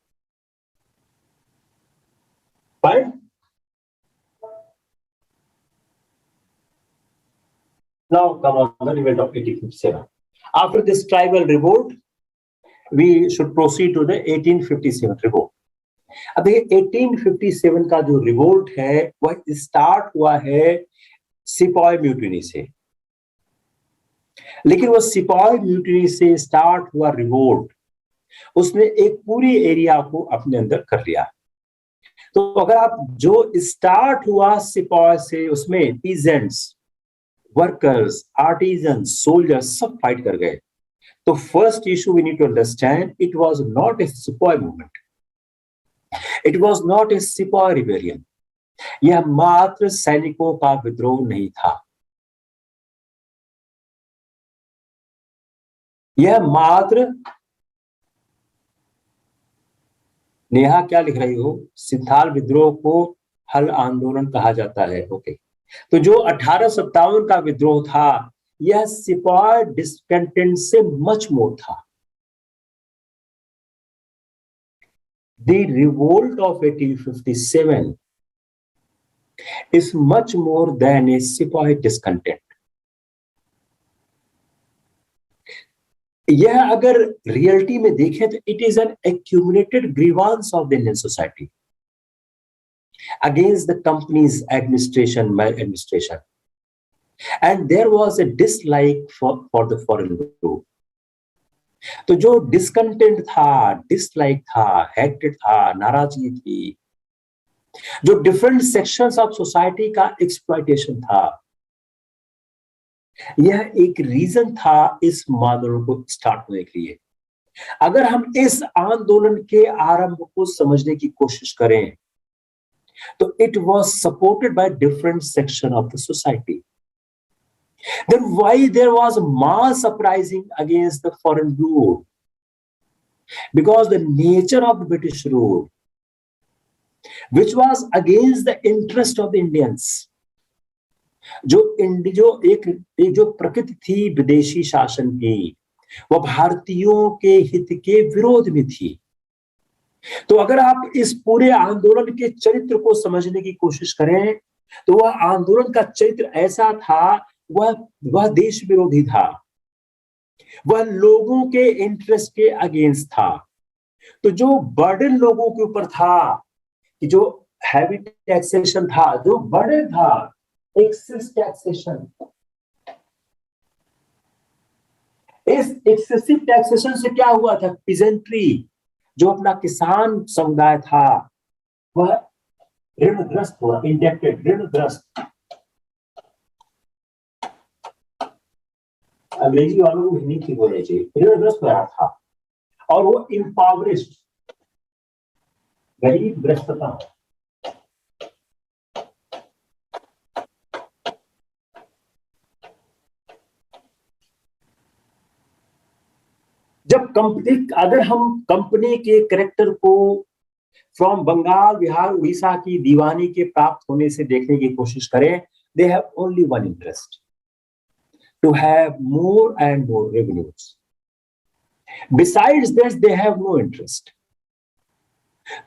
Now come on the event of 1857. After this tribal revolt, we should proceed to the 1857 revolt. अब देखिए 1857 का जो रिवोल्ट है वह स्टार्ट हुआ है सिपाही म्यूटिनी से, लेकिन वो सिपाही म्यूटिनी से स्टार्ट हुआ रिवोल्ट उसने एक पूरी एरिया को अपने अंदर कर लिया। तो अगर आप जो स्टार्ट हुआ सिपाही से उसमें पीजेंट्स, वर्कर्स, आर्टिजन, सोल्जर्स सब फाइट कर गए। तो first issue we need to understand, it was not a sipahi movement, it was not a sipahi rebellion. यह मात्र सैनिकों का विद्रोह नहीं था, यह मात्र, नेहा क्या लिख रही हो? सिंथाल विद्रोह को हल आंदोलन कहा जाता है। ओके, तो जो 1857 का विद्रोह था यह सिपाही डिस्कंटेंट से मच मोर था। The revolt of 1857 is much more than a सिपाही discontent. यह अगर रियलिटी में देखें तो it is an accumulated grievance of the Indian society against the company's administration, maladministration, and there was a dislike for the foreign rule. तो जो discontent था, dislike था, हेटेड था, नाराजगी थी, जो डिफरेंट सेक्शंस ऑफ सोसाइटी का एक्सप्लॉइटेशन था, यह एक रीजन था इस आंदोलन को स्टार्ट होने के लिए। अगर हम इस आंदोलन के आरंभ को समझने की कोशिश करें तो it was supported by different section of the society. Then why there was mass uprising against the foreign rule? Because the nature of the British rule, which was against the interest of the Indians, जो प्रकृति थी विदेशी शासन की, वह भारतीयों के हित के विरोध में थी। तो अगर आप इस पूरे आंदोलन के चरित्र को समझने की कोशिश करें तो वह आंदोलन का चरित्र ऐसा था, वह देश विरोधी था, वह लोगों के इंटरेस्ट के अगेंस्ट था। तो जो बर्डन लोगों के ऊपर था कि जो हैवी टैक्सेशन था, जो बर्डन था एक्सेस टैक्सेशन, इस एक्सेसिव टैक्सेशन से क्या हुआ था? पीजेंट्री, जो अपना किसान समुदाय था, वह ऋणग्रस्त हुआ, इंडेप्टेड, ऋणग्रस्त। अंग्रेजी वालों को हिंदी ठीक होनी चाहिए, ऋणग्रस्त हो रहा था और वो इम्पावरिश्ड, गरीब ग्रस्तता। जब कंपनी, अगर हम कंपनी के कैरेक्टर को फ्रॉम बंगाल, बिहार, उड़ीसा की दीवानी के प्राप्त होने से देखने की कोशिश करें, they have only one interest, to have more and more revenues. Besides this, they have no interest.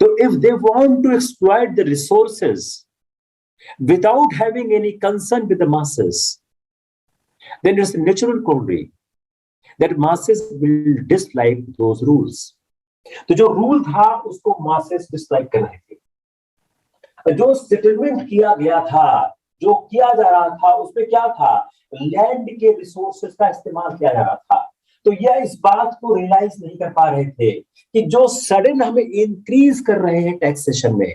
So if they want to exploit the resources without having any concern with the masses, then it's a natural quandary that masses will dislike those rules. तो जो rule था उसको masses dislike कर रहे थे. जो settlement किया गया था, जो किया जा रहा था, उसमें क्या था? लैंड के रिसोर्सेज का इस्तेमाल किया जा रहा था. तो यह इस बात को रियलाइज नहीं कर पा रहे थे कि जो सडन हमें इंक्रीज कर रहे हैं टैक्सेशन में,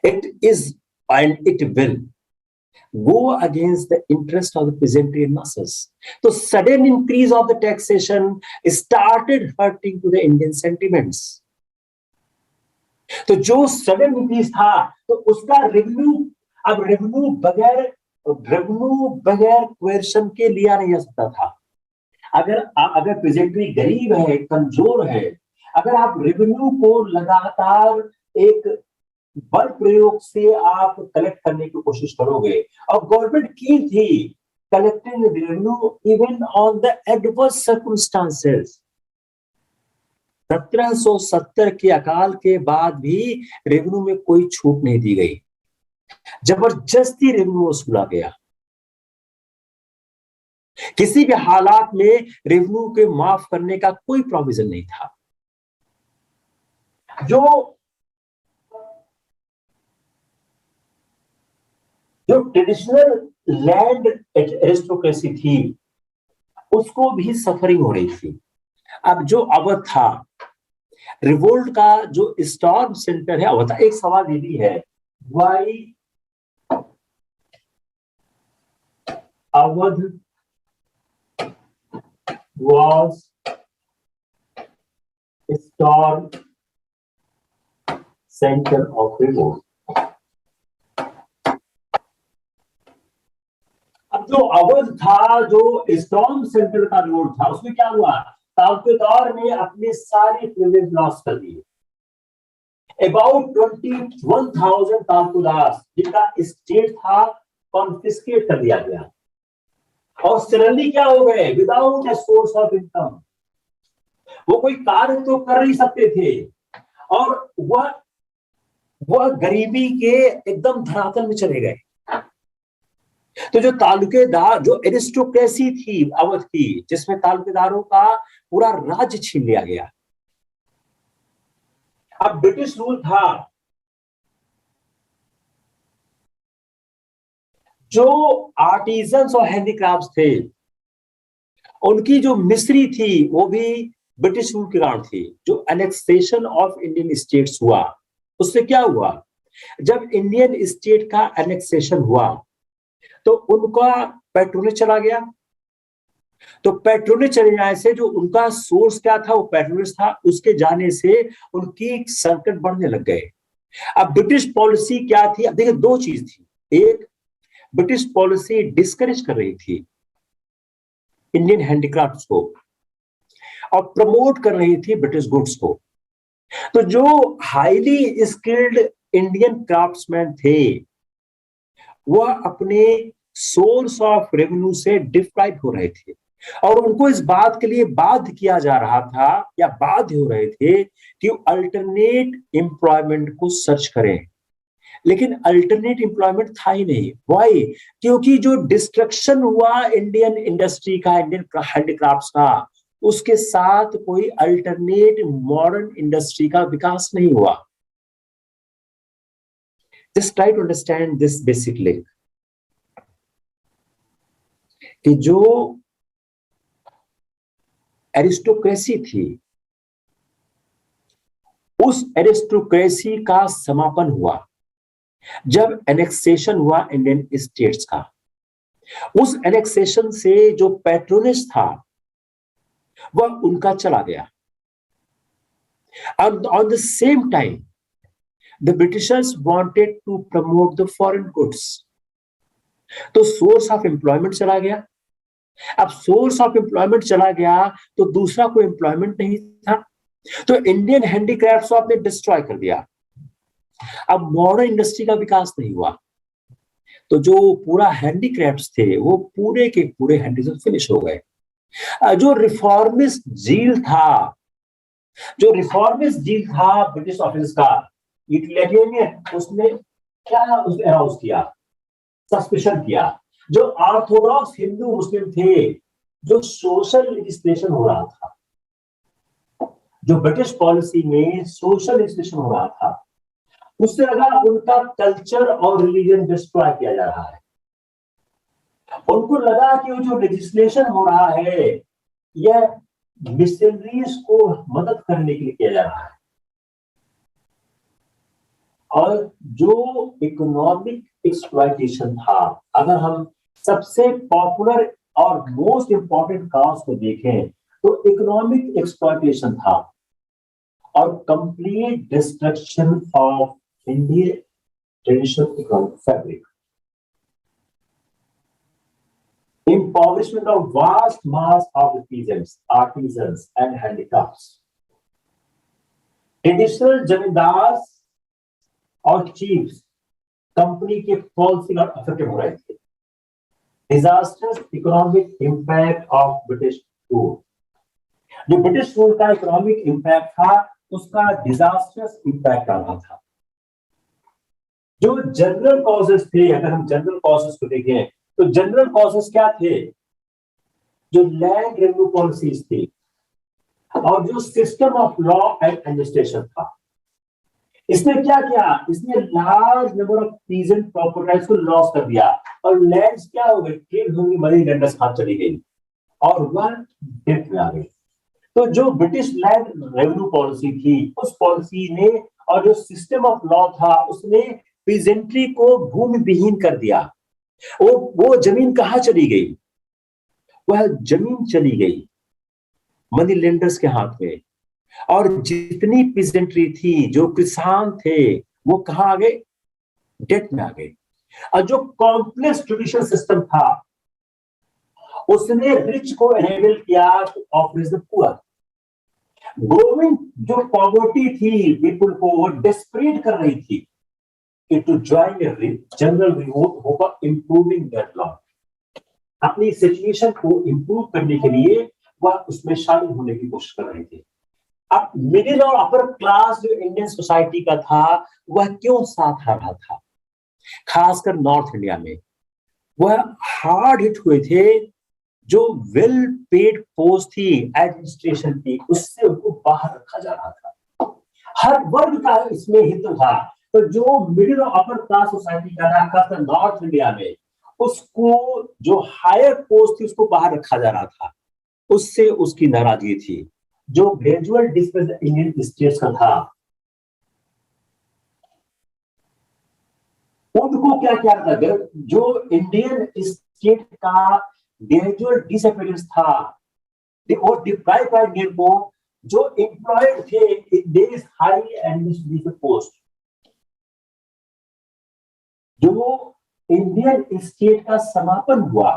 it is and it will go against the interest of the presentarian masses. तो sudden increase of the taxation started hurting to the Indian sentiments. तो जो सडन इंक्रीज था तो उसका रेवेन्यू, अब रेवेन्यू बगैर क्वेश्चन के लिया नहीं जा सकता था. अगर प्रेजेंटरी गरीब है, कमजोर है, अगर आप रेवेन्यू को लगातार एक बल प्रयोग से आप कलेक्ट करने की कोशिश करोगे, और गवर्नमेंट की थी collecting revenue even on the adverse circumstances. 1770 के अकाल के बाद भी रेवेन्यू में कोई छूट नहीं दी गई, जबरदस्ती रेवेन्यू वसूला गया. किसी भी हालात में रेवेन्यू के माफ करने का कोई प्रोविजन नहीं था. जो ट्रेडिशनल लैंड एरिस्टोक्रेसी थी उसको भी सफरिंग हो रही थी. अब जो अवध था, रिवोल्ट का जो स्टॉर्म सेंटर है अवध. एक सवाल ये भी है, why Awadh was storm center of revolt. अब जो अवध था, जो स्टॉर्म सेंटर का रिवोल्ट था, उसमें क्या हुआ? तालुकेदार ने अपने सारे प्रिविलेज लॉस कर दिए. अबाउट 21,000 तालुकेदार जिनका स्टेट था कॉन्फिस्केट कर दिया गया, और सडनली क्या हो गए? Without a source of income. वो कोई कार्य तो कर नहीं सकते थे, और वह गरीबी के एकदम धरातल में चले गए. तो जो तालुकेदार, जो एरिस्टोक्रेसी थी अवध की, जिसमें तालुकेदारों का पूरा राज्य छीन लिया गया. अब ब्रिटिश रूल था, जो आर्टिजन्स और हैंडीक्राफ्ट्स थे उनकी जो मिस्री थी वो भी ब्रिटिश रूल के कारण थी. जो एनेक्सेशन ऑफ इंडियन स्टेट्स हुआ, उससे क्या हुआ? जब इंडियन स्टेट का एनेक्सेशन हुआ तो उनका पैट्रोनेज चला गया. तो पैट्रोनेज चले जाने से जो उनका सोर्स क्या था, वो पैट्रोनेज था, उसके जाने से उनकी संकट बढ़ने लग गए. अब ब्रिटिश पॉलिसी क्या थी? अब देखिए, दो चीज थी. एक, ब्रिटिश पॉलिसी डिस्करेज कर रही थी इंडियन हैंडीक्राफ्ट्स को और प्रमोट कर रही थी ब्रिटिश गुड्स को. तो जो हाईली स्किल्ड इंडियन क्राफ्ट्समैन थे वह अपने सोर्स ऑफ रेवेन्यू से डिप्राइव हो रहे थे, और उनको इस बात के लिए बाध्य किया जा रहा था, या बाध्य हो रहे थे कि अल्टरनेट एम्प्लॉयमेंट को सर्च करें. लेकिन अल्टरनेट एम्प्लॉयमेंट था ही नहीं. व्हाई? क्योंकि जो डिस्ट्रक्शन हुआ इंडियन इंडस्ट्री का, इंडियन हैंडीक्राफ्ट्स का, उसके साथ कोई अल्टरनेट मॉडर्न इंडस्ट्री का विकास नहीं हुआ. Just try to understand this basic link कि जो एरिस्टोक्रेसी थी, उस एरिस्टोक्रेसी का समापन हुआ जब एनेक्सेशन हुआ इंडियन स्टेट्स का. उस एनेक्सेशन से जो पैट्रोनेज था वह उनका चला गया. And on the same time, the Britishers wanted to promote the foreign goods. तो सोर्स ऑफ एम्प्लॉयमेंट चला गया. अब सोर्स ऑफ एम्प्लॉयमेंट चला गया तो दूसरा कोई एम्प्लॉयमेंट नहीं था. तो इंडियन हैंडीक्राफ्ट्स को आपने डिस्ट्रॉय कर दिया। अब मॉडर्न इंडस्ट्री का विकास नहीं हुआ, तो जो पूरा हैंडीक्राफ्ट्स थे वो पूरे के पूरे हैंडीक्राफ्ट फिनिश हो गए। जो रिफॉर्मिस्ट जील था, जो रिफॉर्मिस्ट जील था ब्रिटिश ऑफिस का, यूटिलिटेरियन ने उसने क्या उस अराउज किया, सस्पेशन किया। जो ऑर्थोडॉक्स हिंदू मुस्लिम थे, जो सोशल लेजिस्लेशन हो रहा था, जो ब्रिटिश पॉलिसी में सोशल लेजिस्लेशन हो रहा था, उससे लगा उनका कल्चर और रिलीजन डिस्ट्रॉय किया जा रहा है। उनको लगा कि वो जो लेजिस्लेशन हो रहा है यह मिशनरीज को मदद करने के लिए किया जा रहा है, और जो इकोनॉमिक एक्सप्लॉयटेशन था, अगर हम सबसे पॉपुलर और मोस्ट इंपॉर्टेंट काज को देखें तो इकोनॉमिक एक्सप्लॉयटेशन था और complete destruction of Indian traditional economic fabric, impoverishment of vast mass of the peasants, artisans and handicrafts. Traditional जमींदार और चीफ्स कंपनी के पॉलिसी का अफेक्टेड हो रहे थे। Disasters economic impact of British rule, जो ब्रिटिश रूल का इकोनॉमिक इंपैक्ट था उसका डिजास्टर्स इंपैक्ट आ रहा था। जो जनरल कॉजेस थे, अगर हम जनरल कॉजेस को देखें तो जनरल कॉजेस क्या थे? जो लैंड रेवेन्यू पॉलिसीज थी और जो system of law and administration था। इसने क्या किया? इसने large number of peasant properties को लॉस कर दिया और लैंड्स क्या हो गए? ट्रेड होंगी, मनी लेंडर्स हाथ चली गई और वह डेट में आ गई। तो जो ब्रिटिश लैंड रेवेन्यू पॉलिसी थी, उस पॉलिसी ने और जो सिस्टम ऑफ लॉ था उसने पीजेंट्री को भूमि विहीन कर दिया। वो जमीन कहां चली गई? वह जमीन चली गई मनी लेंडर्स के हाथ में, और जितनी पीजेंट्री थी, जो किसान थे, वो कहां आ गए? डेट में आ गए। और जो कॉम्प्लेक्स जुडिशियल सिस्टम था उसने रिच को एनेबल किया to operate the poor. Growing जो पॉवर्टी थी पीपुल को, वो डेस्परेट कर रही थी to join a general revolt होगा improving that law। अपनी सिचुएशन को इंप्रूव करने के लिए वह उसमें शामिल होने की कोशिश कर रहे थे। अब मिडिल और अपर क्लास जो इंडियन सोसाइटी का था वह क्यों साथ आ रहा था? खासकर नॉर्थ इंडिया में वह हार्ड हिट हुए थे। जो वेल पेड पोस्ट थी एडमिनिस्ट्रेशन की, उससे उनको बाहर रखा जा रहा था। हर वर्ग का इसमें हित था। तो जो मिडिल और अपर क्लास सोसाइटी का था, खासकर नॉर्थ इंडिया में, उसको जो हायर पोस्ट थी उसको बाहर रखा जा रहा था, उससे उसकी नाराजगी थी। जो ग्रेजुअल डिस्प्लेसमेंट इंडियन स्टेट्स का था, उनको क्या किया था? जो इंडियन स्टेट का ग्रेजुअल डिसअपीयरेंस था, और डिप्राइव बाय इंडियन को जो एम्प्लॉयड थे in this high administrative post. जो इंडियन स्टेट का समापन हुआ,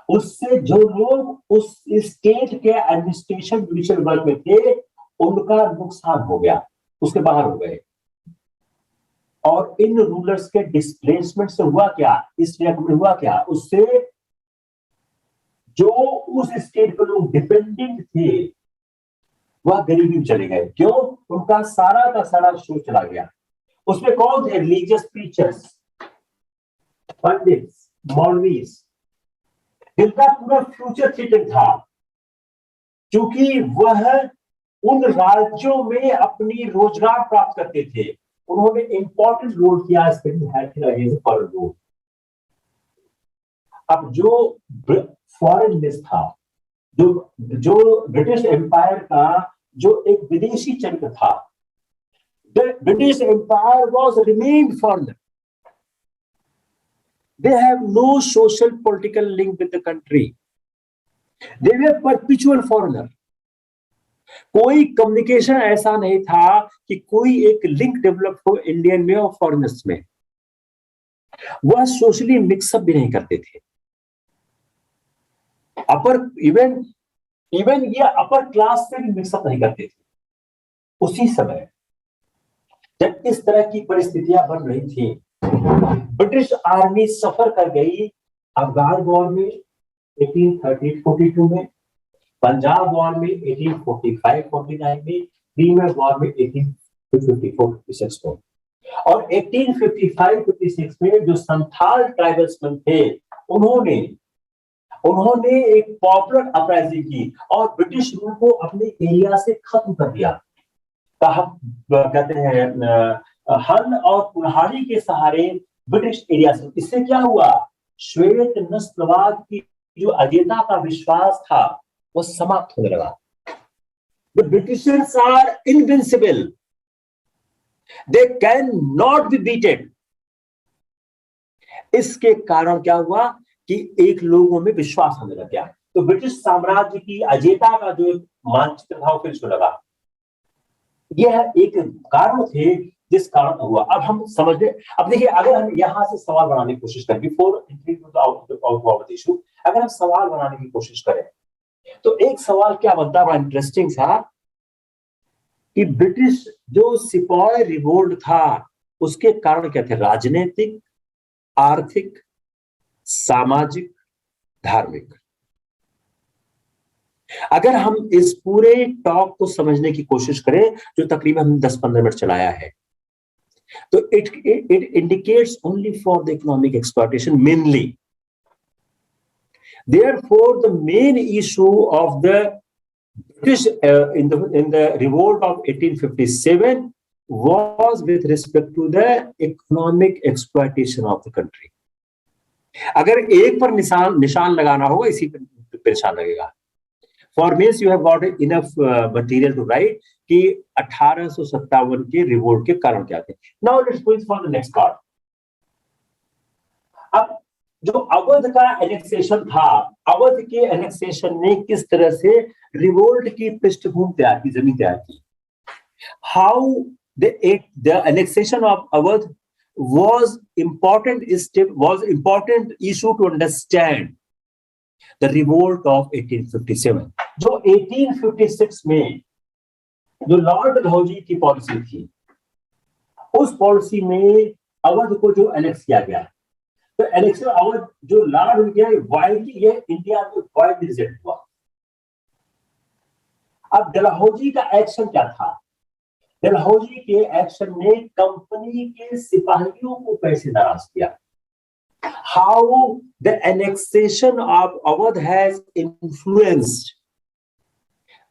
उससे जो लोग उस स्टेट के एडमिनिस्ट्रेशन जुडिशियल वर्ग में थे उनका नुकसान हो गया, उसके बाहर हो गए। और इन रूलर्स के डिस्प्लेसमेंट से हुआ क्या? इस हुआ क्या? उससे जो उस स्टेट पर लोग डिपेंडेंट थे वह गरीबी में चले गए। क्यों? उनका सारा का सारा शो चला गया। उसमें कौन थे? रिलीजियस प्रीचर्स, पंडित्स, मौलवीज, जिनका पूरा फ्यूचर थ्रेटेड था, क्योंकि वह उन राज्यों में अपनी रोजगार प्राप्त करते थे। उन्होंने इंपॉर्टेंट रोल किया फॉरेन रोल। अब जो फॉरेन लिस्ट था, जो ब्रिटिश एम्पायर का जो एक विदेशी चरित्र था, British empire was remained foreigner. They have no social political link with the country. They were perpetual foreigner. कोई कम्युनिकेशन ऐसा नहीं था कि कोई एक लिंक डेवलप हो इंडियन में और फॉरेनर्स में। वह सोशली मिक्सअप भी नहीं करते थे। अपर इवन ये अपर क्लास से भी मिक्सअप नहीं करते थे। उसी समय जब इस तरह की परिस्थितियां बन रही थी, ब्रिटिश आर्मी सफर कर गई अफगान वॉर में 1830-42 में, पंजाब वॉर में 1845-49 में, क्रीमिया वॉर में 1854-56 में, और 1855-56 में जो संथाल ट्राइबल्समैन थे उन्होंने एक पॉपुलर अपराइजिंग की और ब्रिटिश रूल को अपने एरिया से खत्म कर दिया। कहा कहते हैं हल और कुल्हाड़ी के सहारे ब्रिटिश एरिया से। इससे क्या हुआ, श्वेत नस्लवाद की जो अजेता का विश्वास था वो समाप्त होने लगा। The Britishers are invincible. They cannot be beaten. इसके कारण क्या हुआ कि एक लोगों में विश्वास होने लग गया। तो ब्रिटिश साम्राज्य की अजेता का जो मानचित्र था वो फिर से लगा। यह एक कारण थे जिस कारण हुआ। अब हम समझे, अब देखिए अगर हम यहां से सवाल बनाने की कोशिश करें, बिफोर इशू, अगर हम सवाल बनाने की कोशिश करें तो एक सवाल क्या बनता, बड़ा इंटरेस्टिंग था कि ब्रिटिश जो सिपाही रिवोल्ट था उसके कारण क्या थे, राजनीतिक, आर्थिक, सामाजिक, धार्मिक। अगर हम इस पूरे टॉक को समझने की कोशिश करें जो तकरीबन हम 10-15 मिनट चलाया है, तो it indicates only for the economic exploitation mainly. Therefore, the main issue of the British in the revolt of 1857 was with respect to the economic exploitation of the country. अगर एक पर निशान लगाना होगा इसी पर निशान लगेगा। For means you have got enough material to write कि 1857 के रिवोल्ट के कारण क्या थे। Now let's go for the next part. अब जो अवध का एनेक्सेशन था, अवध के एनेक्सेशन ने किस तरह से रिवोल्ट की पृष्ठभूमि तैयार की, जमीन तैयार की। How the annexation of Awadh was important issue to understand the revolt of 1857। जो 1856 में जो लॉर्ड डलहौजी की पॉलिसी थी, उस पॉलिसी में अवध को जो एनेक्स किया गया, तो एनेक्शन अवध जो लॉर्ड गया वाइडली, ये इंडिया में वाइडली रिजेक्ट हुआ। अब डलहौजी का एक्शन क्या था, डलहौजी के एक्शन ने कंपनी के सिपाहियों को पैसे नाराज किया। How the annexation of Awadh has influenced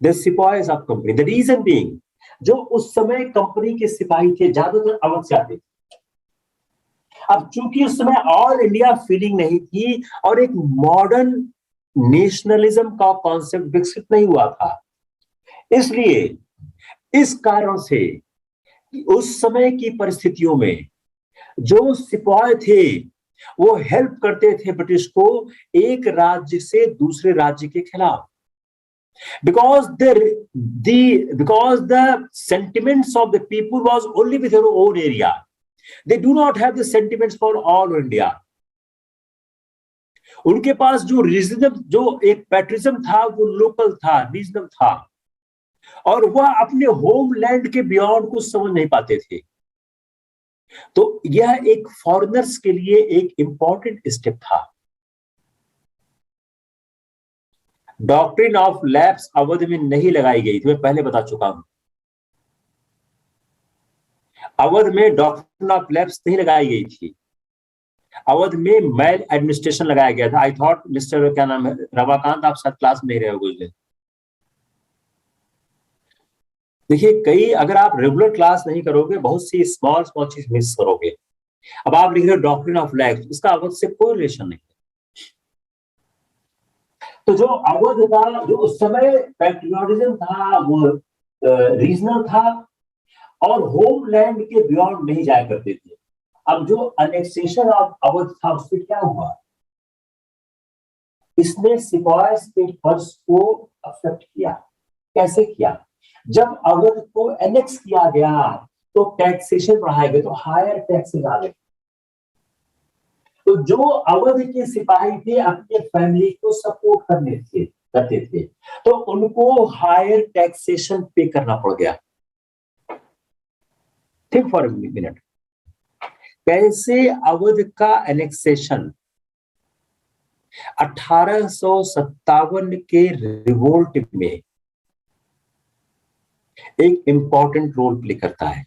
the सिपाहीज of company. The reason being, जो उस समय कंपनी के सिपाही थे ज्यादातर अवध से आते थे। अब चूंकि उस समय ऑल इंडिया फीलिंग नहीं थी और एक मॉडर्न नेशनलिज्म का कॉन्सेप्ट विकसित नहीं हुआ था, इसलिए इस कारण से उस समय की परिस्थितियों में जो सिपाही थे वो हेल्प करते थे ब्रिटिश को एक राज्य से दूसरे राज्य के खिलाफ। because the sentiments of the people was only with their own area, they do not have the sentiments for all India। उनके पास जो रीजनल, जो एक पैट्रिज्म था वो लोकल था, रीजनल था, और वह अपने होमलैंड के बियॉन्ड को समझ नहीं पाते थे। तो यह एक फॉरेनर्स के लिए एक इंपॉर्टेंट स्टेप था। डॉक्ट्रिन ऑफ लैप्स अवध में नहीं लगाई गई थी, मैं पहले बता चुका हूं। अवध में डॉक्ट्रिन ऑफ लैप्स नहीं लगाई गई थी, अवध में मैल एडमिनिस्ट्रेशन लगाया गया था। आई थॉट मिस्टर क्या नाम है रमाकांत, आप शायद क्लास में नहीं रहे हो कुछ दिन। देखिए कई, अगर आप रेगुलर क्लास नहीं करोगे बहुत सी स्मॉल चीज मिस करोगे। अब आप लिख रहे हो डॉक्ट्रिन ऑफ लैप्स, इसका अवध से कोई रिलेशन नहीं। तो जो अवध था, जो उस समय पैट्रियोटिज्म था वो रीजनल था और होमलैंड के बियॉन्ड नहीं जाया करते थे। अब जो अनेक्सेशन ऑफ अवध था उससे क्या हुआ, इसने सिपाहीज के फर्ज को अफेक्ट किया। कैसे किया, जब अवध को एनेक्स किया गया तो टैक्सेशन बढ़ाए गए, तो हायर टैक्सेस आ गए। तो जो अवध के सिपाही थे अपने फैमिली को सपोर्ट करते थे, तो उनको हायर टैक्सेशन पे करना पड़ गया। थिंक फॉर मिनट, कैसे अवध का एनेक्सेशन 1857 के रिवोल्ट में एक इंपॉर्टेंट रोल प्ले करता है।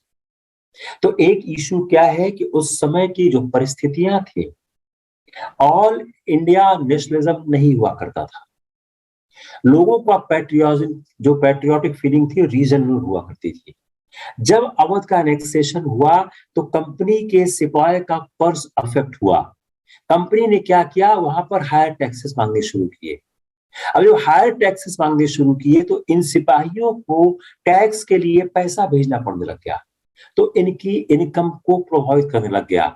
तो एक इशू क्या है कि उस समय की जो परिस्थितियां थी, ऑल इंडिया नेशनलिज्म नहीं हुआ करता था, लोगों का पैट्रियोटिज्म, जो पैट्रियोटिक फीलिंग थी, रीजनल हुआ करती थी। जब अवध का एनेक्सेशन हुआ तो कंपनी के सिपाही का पर्स अफेक्ट हुआ। कंपनी ने क्या किया, वहां पर हायर टैक्सेस मांगने शुरू किए। अब जब हायर टैक्सेस मांगने शुरू किए तो इन सिपाहियों को टैक्स के लिए पैसा भेजना पड़ने लग गया, तो इनकी इनकम को प्रभावित करने लग गया।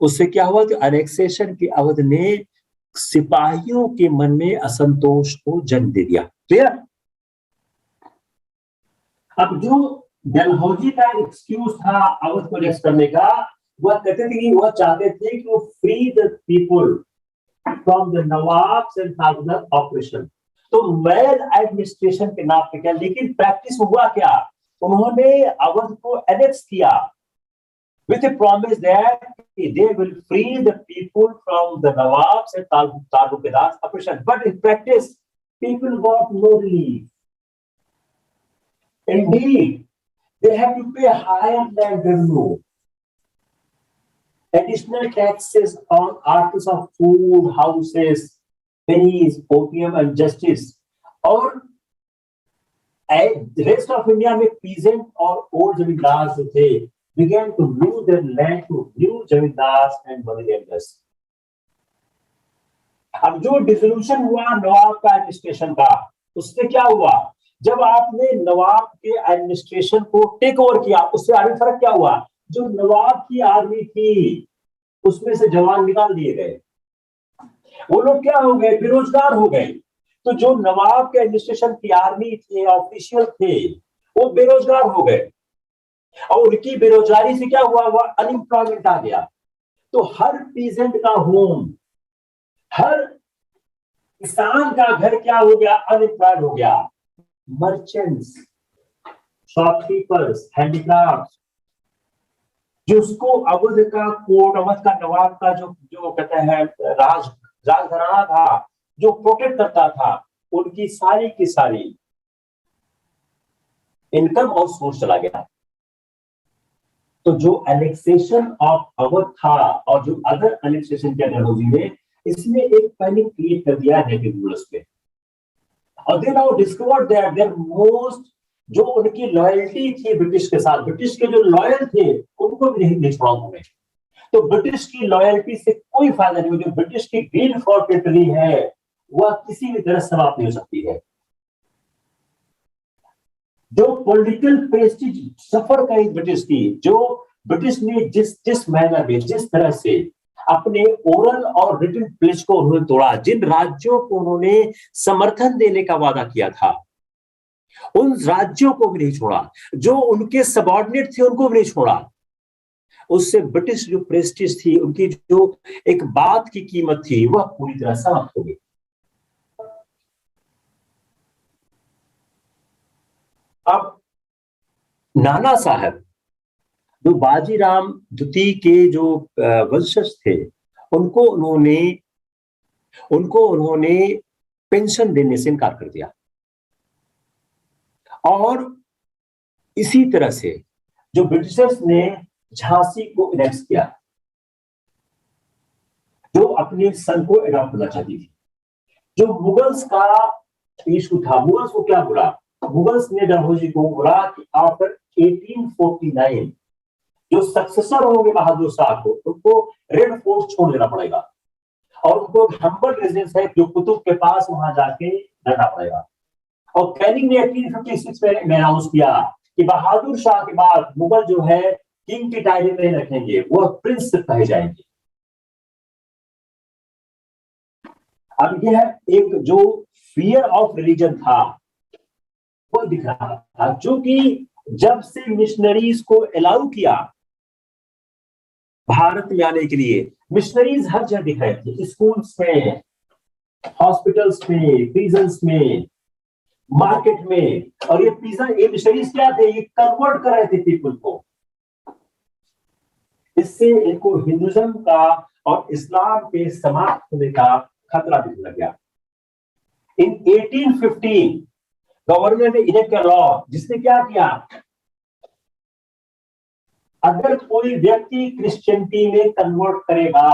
उससे क्या हुआ कि एनेक्सेशन की अवध ने सिपाहियों के मन में असंतोष को जन्म दे दिया। क्लियर? अब जो डलहौजी का एक्सक्यूज था अवध को एनेक्स करने का, वह कहते थे कि वह चाहते थे कि वो free the people from the nawabs and Taj Mahal operation. तो वेल एडमिनिस्ट्रेशन के नाम पे क्या, लेकिन प्रैक्टिस हुआ क्या, उन्होंने अवध को एनेक्स किया with a promise that they will free the people from the Nawabs and Talukedas oppression. But in practice, people got no relief. Indeed, they have to pay higher land revenue, additional taxes on articles of food, houses, pennies, opium, and justice. और the rest of India में peasant और old जमींदार जो थे began to lose their land to new जमींदार and moneylenders. अब जो dissolution हुआ नवाब का एडमिनिस्ट्रेशन का, उससे क्या हुआ, जब आपने नवाब के एडमिनिस्ट्रेशन को टेक ओवर किया, उससे आगे फर्क क्या हुआ, जो नवाब की आर्मी थी उसमें से जवान निकाल दिए गए, वो लोग क्या हो गए, बेरोजगार हो गए। तो जो नवाब के एडमिनिस्ट्रेशन की आर्मी थे, ऑफिशियल थे, वो बेरोजगार हो गए, और उनकी बेरोजगारी से क्या हुआ, वह अनएम्प्लॉयमेंट आ गया। तो हर पीजेंट का होम, हर किसान का घर क्या हो गया, अनएम्प्लॉयड हो गया। मर्चेंट्स, शॉपकीपर्स, हैंडीक्राफ्ट, जिसको अवध का कोर्ट, अवध का नवाब का जो जो कहते हैं राजघराना था, जो प्रोटेक्ट करता था, उनकी सारी की सारी इनकम और सोर्स चला गया। तो जो एनेक्सेशन ऑफ अवध था और जो अदर एनेक्सेशन किया डलहौजी ने, इसने एक पैनिक क्रिएट कर दिया नेटिव रूलर्स पे। और they now discovered that their most, जो उनकी लॉयल्टी थी ब्रिटिश के साथ, ब्रिटिश के जो लॉयल थे उनको भी नहीं छोड़ा उन्होंने। तो ब्रिटिश की लॉयल्टी से कोई फायदा नहीं, जो ब्रिटिश की ग्रीन फॉर टेरिटरी है वह किसी भी तरह समाप्त नहीं हो सकती है। जो पॉलिटिकल प्रेस्टीज सफर करी ब्रिटिश की, जो ब्रिटिश ने जिस मैनर में, जिस तरह से अपने ओरल और रिटन प्लेज को उन्होंने तोड़ा, जिन राज्यों को उन्होंने समर्थन देने का वादा किया था, उन राज्यों को भी नहीं छोड़ा, जो उनके सबऑर्डिनेट थे उनको भी नहीं छोड़ा। उससे ब्रिटिश जो प्रेस्टीज थी, उनकी जो एक बात की कीमत थी, वह पूरी तरह समाप्त हो गई। अब नाना साहब, जो बाजीराव द्वितीय के जो वंशज थे, उनको उन्होंने पेंशन देने से इनकार कर दिया। और इसी तरह से जो ब्रिटिशर्स ने झांसी को एनेक्स किया, जो अपने सन को एडॉप्ट करना चाहती थी। जो मुगल्स का इशू था, मुगल्स को क्या बोला, मुगल्स ने डलहौजी को बोला कि आफ्टर 1849 जो सक्सेसर होंगे बहादुर शाह को, उनको रेड फोर्ट छोड़ देना पड़ेगा और उनको हम्बल रेजिडेंस है जो कुतुब के पास, वहां जाके रहना पड़ेगा। और कैनिंग ने 1856 में अनाउंस किया कि बहादुर शाह के बाद मुगल जो है किंग की टाइटल नहीं रखेंगे, वह प्रिंस कहे जाएंगे। अब यह एक जो फियर ऑफ रिलीजन था वो दिख रहा था, जो कि जब से मिशनरीज को अलाउ किया भारत में आने के लिए, मिशनरीज हर जगह दिख रहे थे, स्कूल्स में, हॉस्पिटल्स में, प्रिजन्स में, मार्केट में। और ये मिशनरीज क्या थे, ये कन्वर्ट कर रहे थे पीपल को, इससे इनको हिंदुज्म का और इस्लाम के समाप्त होने का खतरा दिखने लग गया। इन 1815 गवर्नमेंट ने इनेक्ट किया लॉ, जिसने क्या किया, अगर कोई व्यक्ति क्रिश्चियनिटी में कन्वर्ट करेगा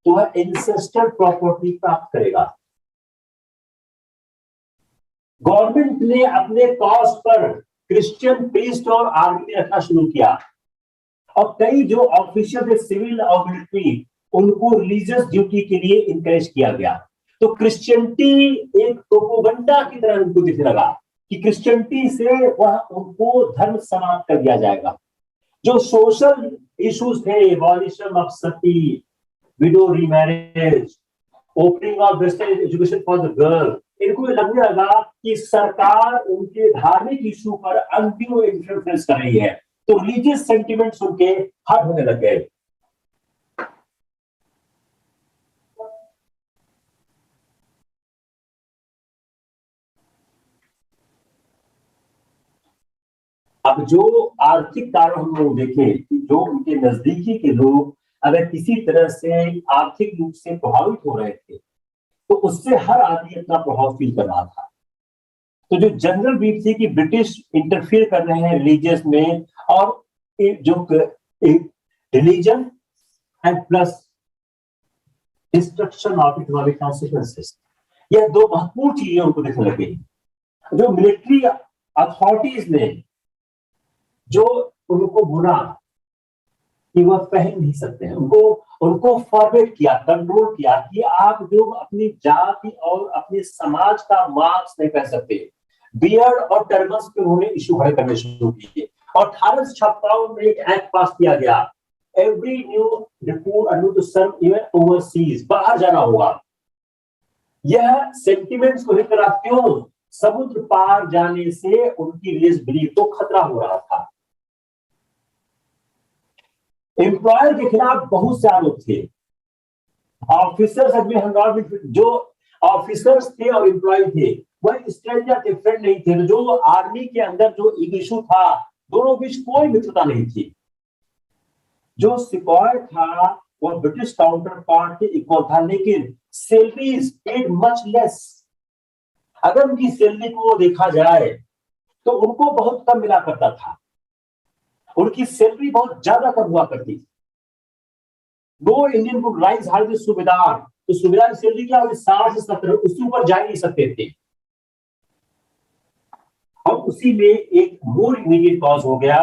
तो वह इंसेस्टर प्रॉपर्टी प्राप्त करेगा। गवर्नमेंट ने अपने कॉज पर क्रिश्चियन प्रीस्ट और आर्मी रखना शुरू किया, और कई जो ऑफिशियल थे सिविल और मिलिट्री, उनको रिलीजियस ड्यूटी के लिए इंकरेज किया गया। तो क्रिश्चियनिटी एक प्रोपोगंडा की तरह उनको दिखने लगा कि क्रिश्चियनिटी से वह उनको धर्म समाप्त कर दिया जाएगा। जो सोशल इश्यूज थे, abolition of Sati, window remarriage, opening of western education for the girl, इनको लगने लगा कि सरकार उनके धार्मिक इशू पर अनड्यू इंफ्लुएंस कर रही है, तो रिलीजियस सेंटिमेंट्स उनके हट होने लग गए। अब जो आर्थिक कारण हम लोग देखें कि जो उनके नजदीकी के लोग अगर किसी तरह से आर्थिक रूप से प्रभावित हो रहे थे, तो उससे हर आदमी अपना प्रभाव फील कर रहा था। तो जो जनरल वीव थी कि ब्रिटिश इंटरफियर कर रहे हैं रिलीजियस में, और जो religion and plus destruction of economic consequences, यह दो महत्वपूर्ण चीजें उनको दिखने लगी। जो मिलिट्री अथॉरिटीज ने जो उनको बोला कि वह पहन नहीं सकते हैं, उनको फॉरवर्ड किया, कंट्रोल किया कि आप जो अपनी जाति और अपने समाज का मार्क्स नहीं कर सकते। बियर्ड और टर्बन्स पे उन्होंने इशू खड़े करने शुरू किए, और 1856 में एक एक्ट पास किया गया, every new recruit to serve even overseas, बाहर जाना होगा। यह सेंटिमेंट्स को लेकर क्यों, समुद्र पार जाने से उनकी रिलीजियस बिलीफ को खतरा हो रहा था। एम्प्लॉयर के खिलाफ बहुत से आरोप थे। ऑफिसर्स जो ऑफिसर्स थे और एम्प्लॉय थे वह स्ट्रेंजर थे, फ्रेंड नहीं थे। जो आर्मी के अंदर जो इशू था, दोनों बीच कोई मित्रता नहीं थी। जो सिपाही था वह ब्रिटिश काउंटर पार्ट के इक्वल था, लेकिन सैलरीज पेड मच लेस। अगर उनकी सैलरी को देखा जाए तो उनको बहुत कम मिला करता था, उनकी सैलरी बहुत ज्यादा कम हुआ करती थी। No Indian would rise higher सूबेदार, तो सूबेदार की सैलरी क्या होगी, 60 से 70, उसके ऊपर जा ही नहीं सकते थे। और उसी में एक मोर इमीडिएट कॉज हो गया,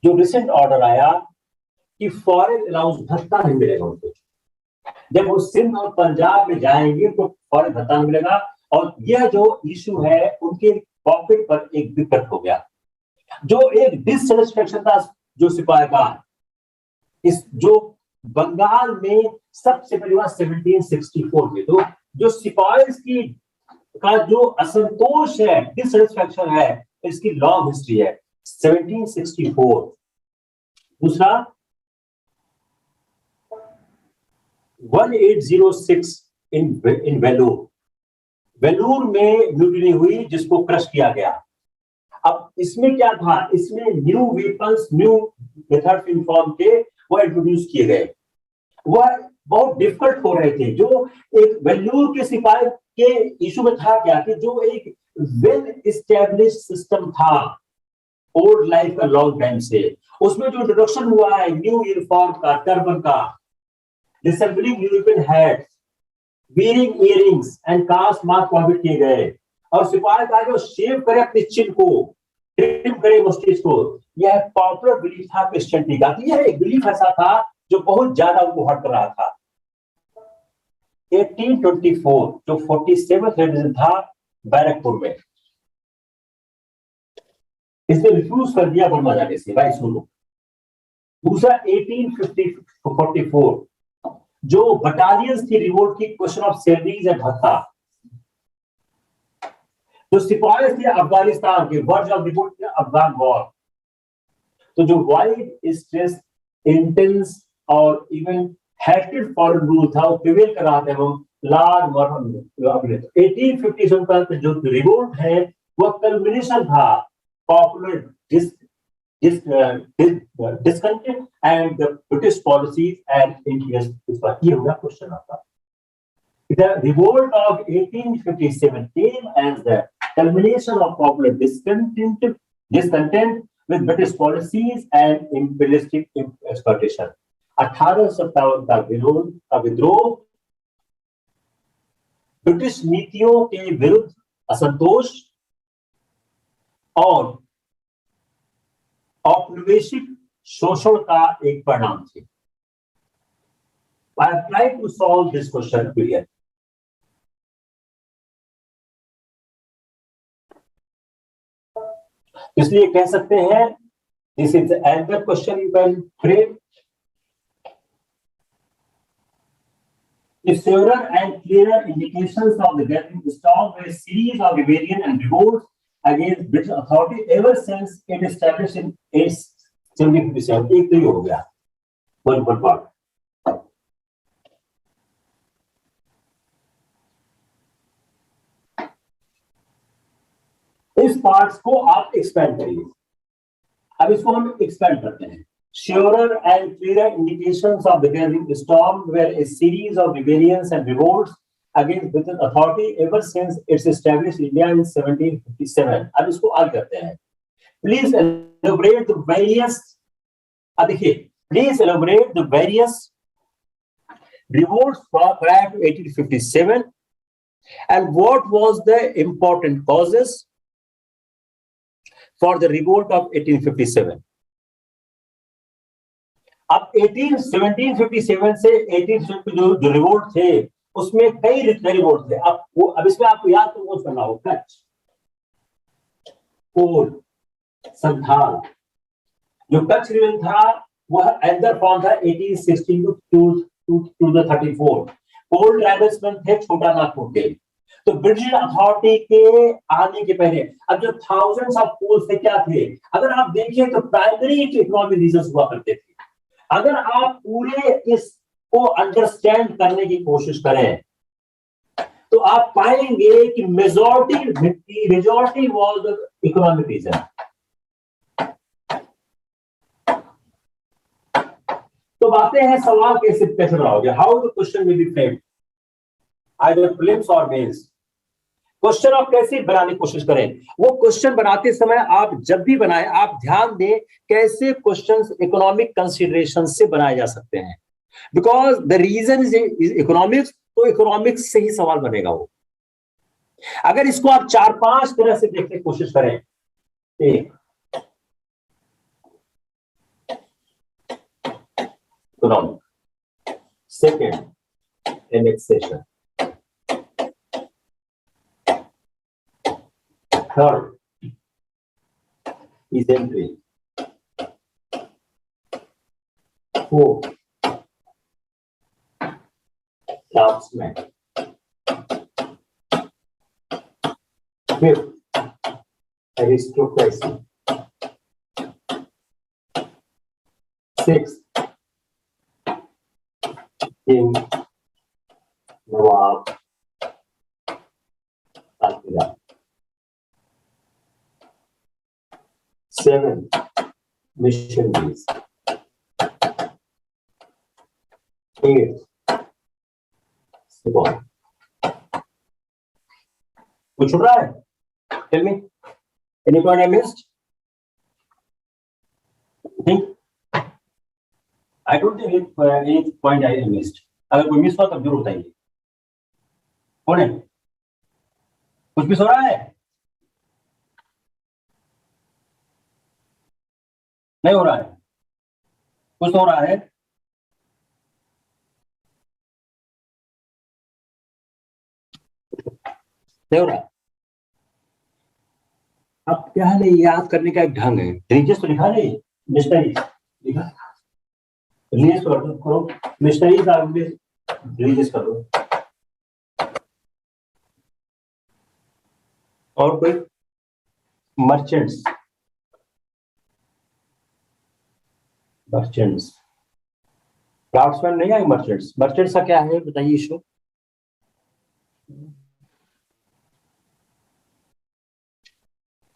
जो रिसेंट ऑर्डर आया कि फॉरेन अलाउंस भत्ता नहीं मिलेगा उनको। जब वो सिंध और पंजाब में जाएंगे तो फॉरेन भत्ता नहीं मिलेगा, और यह जो इशू है उनके पॉकेट पर एक दिक्कत हो गया। जो एक डिससेटिस्फेक्शन था जो सिपाही का, इस जो बंगाल में सबसे पहली बार 1764 में, तो जो सिपाही की का जो असंतोष है, डिससेटिस्फेक्शन है, इसकी लॉन्ग हिस्ट्री है। 1764। दूसरा 1806 इन वेलूर में म्यूटिनी हुई, जिसको क्रश किया गया। अब इसमें क्या था, इसमें new weapons, new methods in form के वो इंट्रोड्यूस किए गए, वह बहुत डिफिकल्ट हो रहे थे। जो एक वेल्लूर के सिपाही के इशू में था क्या कि जो एक वेल एस्टेब्लिश सिस्टम था ओल्ड लाइफ का लॉन्ग टाइम से, उसमें जो इंट्रोडक्शन हुआ है न्यू यूनिफॉर्म का, टर्बन का, dissembling European hats, wearing earrings and caste mark prohibit किए गए, और सिपाही का जो शेव करे अपने चिन्ह को, ट्रिम करे मस्टिस को, यह पॉपुलर बिलीफ था क्रिश्चियनिटी का। यह एक बिलीफ ऐसा था जो बहुत ज्यादा उनको हट कर रहा था। 1824 जो 47th रिविजन था बैरकपुर में, इसने रिफ्यूज कर दिया बर्मा जाने से, भाई सुनो। दूसरा 1844 जो बटालियंस थी रिवोल्ट की, क्वेश्चन ऑफ सैलरीज एंड भत्ता। जो सिपाही थे अफगानिस्तान के, वर्ज ऑफ रिवोल्ट थे अफगान वॉर, तो जो वाइड स्ट्रेस, इंटेंस और इवन हेटेड फॉरेन रूल था वो प्रिवेल कर रहा था एवं लार्ज मॉडर्न। 1857 का जो रिवोल्ट है वह कल्मिनेशन था popular discontent and the British policies and influence. इस पर ये होगा क्वेश्चन आपका. The revolt of 1857 came as the culmination of popular discontent with British policies and imperialistic exploitation. 1857 का विद्रोह ब्रिटिश नीतियों के विरुद्ध असंतोष और औपनिवेशिक शोषण का एक परिणाम थे. I have tried to solve this question clearly. इसलिए कह सकते हैं this is another question you can frame. The surer and clearer indications of the gathering storm were a series of rebellion and revolts against British authority ever since it established in 1857. एक तो ये हो गया one part. इस parts को आप expand करिए. अब इसको हम एक्सपेंड करते हैं. Surer and clearer indications of the gathering storm were a series of rebellions and revolts against British authority ever since its established India in 1757. अब इसको आगे करते हैं. Please elaborate the various. देखिए, please elaborate the various revolts prior to 1857 and what was the important causes for the revolt of 1857. अब 1757 से 1850 जो revolt थे उसमें कई रिवोल्ट थे. अब इसमें आपको याद तो वो करना होगा. कच्छ, कोल, संथाल. जो कच्छ रिवोल्ट था वह एंडर फॉर्म था 1816 to the 34. कोल ट्राइबल्समैन थे छोटा नागपुर के. तो ब्रिटिश अथॉरिटी के आने के पहले अब जो थाउजेंड्स ऑफ कोल्स थे क्या थे, अगर आप देखें तो प्राइमरी इकोनॉमिक रीजंस हुआ करते थे. अगर आप पूरे इसको अंडरस्टैंड करने की कोशिश करें तो आप पाएंगे कि majority was the economic reason. तो बातें हैं सवाल कैसे बनाओगे. How the question will be framed either prelims और मेंस. क्वेश्चन आप कैसे बनाने की कोशिश करें. वो क्वेश्चन बनाते समय आप जब भी बनाए आप ध्यान दें कैसे क्वेश्चंस इकोनॉमिक कंसीडरेशन से बनाए जा सकते हैं. Because the reason is economics, तो इकोनॉमिक्स से ही सवाल बनेगा वो. अगर इसको आप 4-5 तरह से देखने की कोशिश करें. एक, economic. Second, annexation. Third is entry. Fourth, craftsman. Fifth, aristocracy. Sixth, king, Nawab, Alpira. Seven, missionaries. 8, so on. Which one? Right? Tell me. Any point I missed? Think? I don't think any point I missed. अगर कोई miss हुआ तब जरूर बताइए. कौन है? कुछ miss हो रहा है? नहीं हो रहा है. कुछ हो रहा है. नहीं हो रहा. अब क्या है, याद करने का एक ढंग है. रिलीजियस तो लिखा नहीं, मिशनरीज लिखा. रिलीजियस करो, मिशनरीज आप रिलीजियस करो. और कोई मर्चेंट्स. मर्चेंट्स क्राफ्ट्समैन नहीं आए. मर्चेंट्स. मर्चेंट्स का क्या है बताइए. Issue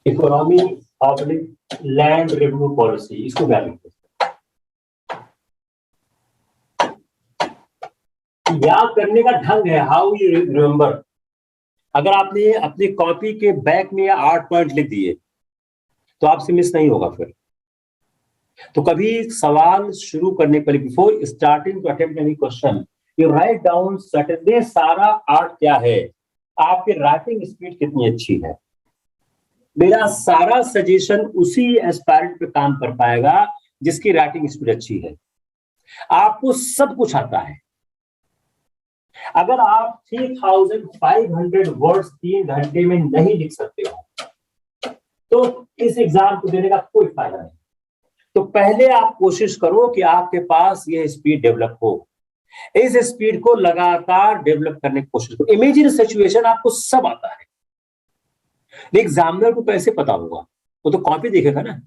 economy oblique land revenue policy, इसको क्या लिखते हैं? याद करने का ढंग है, हाउ यू रिमेंबर। अगर आपने अपनी कॉपी के बैक में या 8 पॉइंट लिख दिए तो आपसे मिस नहीं होगा फिर। तो कभी सवाल शुरू करने के लिए, before starting to attempt any question, you write down certainly सारा आर्ट क्या है, आपकी राइटिंग स्पीड कितनी अच्छी है। मेरा सारा सजेशन उसी एस्पायरेंट पे काम कर पाएगा जिसकी राइटिंग स्पीड अच्छी है। आपको सब कुछ आता है। अगर आप 3500 वर्ड्स 3 घंटे में नहीं लिख सकते हो तो इस एग्जाम को देने का कोई फायदा नहीं। तो पहले आप कोशिश करो कि आपके पास यह स्पीड डेवलप हो। इस स्पीड को लगातार डेवलप करने की कोशिश करो। इमेजिन सिचुएशन, आपको सब आता है, एग्जामिनर को कैसे पता होगा, वो तो कॉपी देखेगा ना।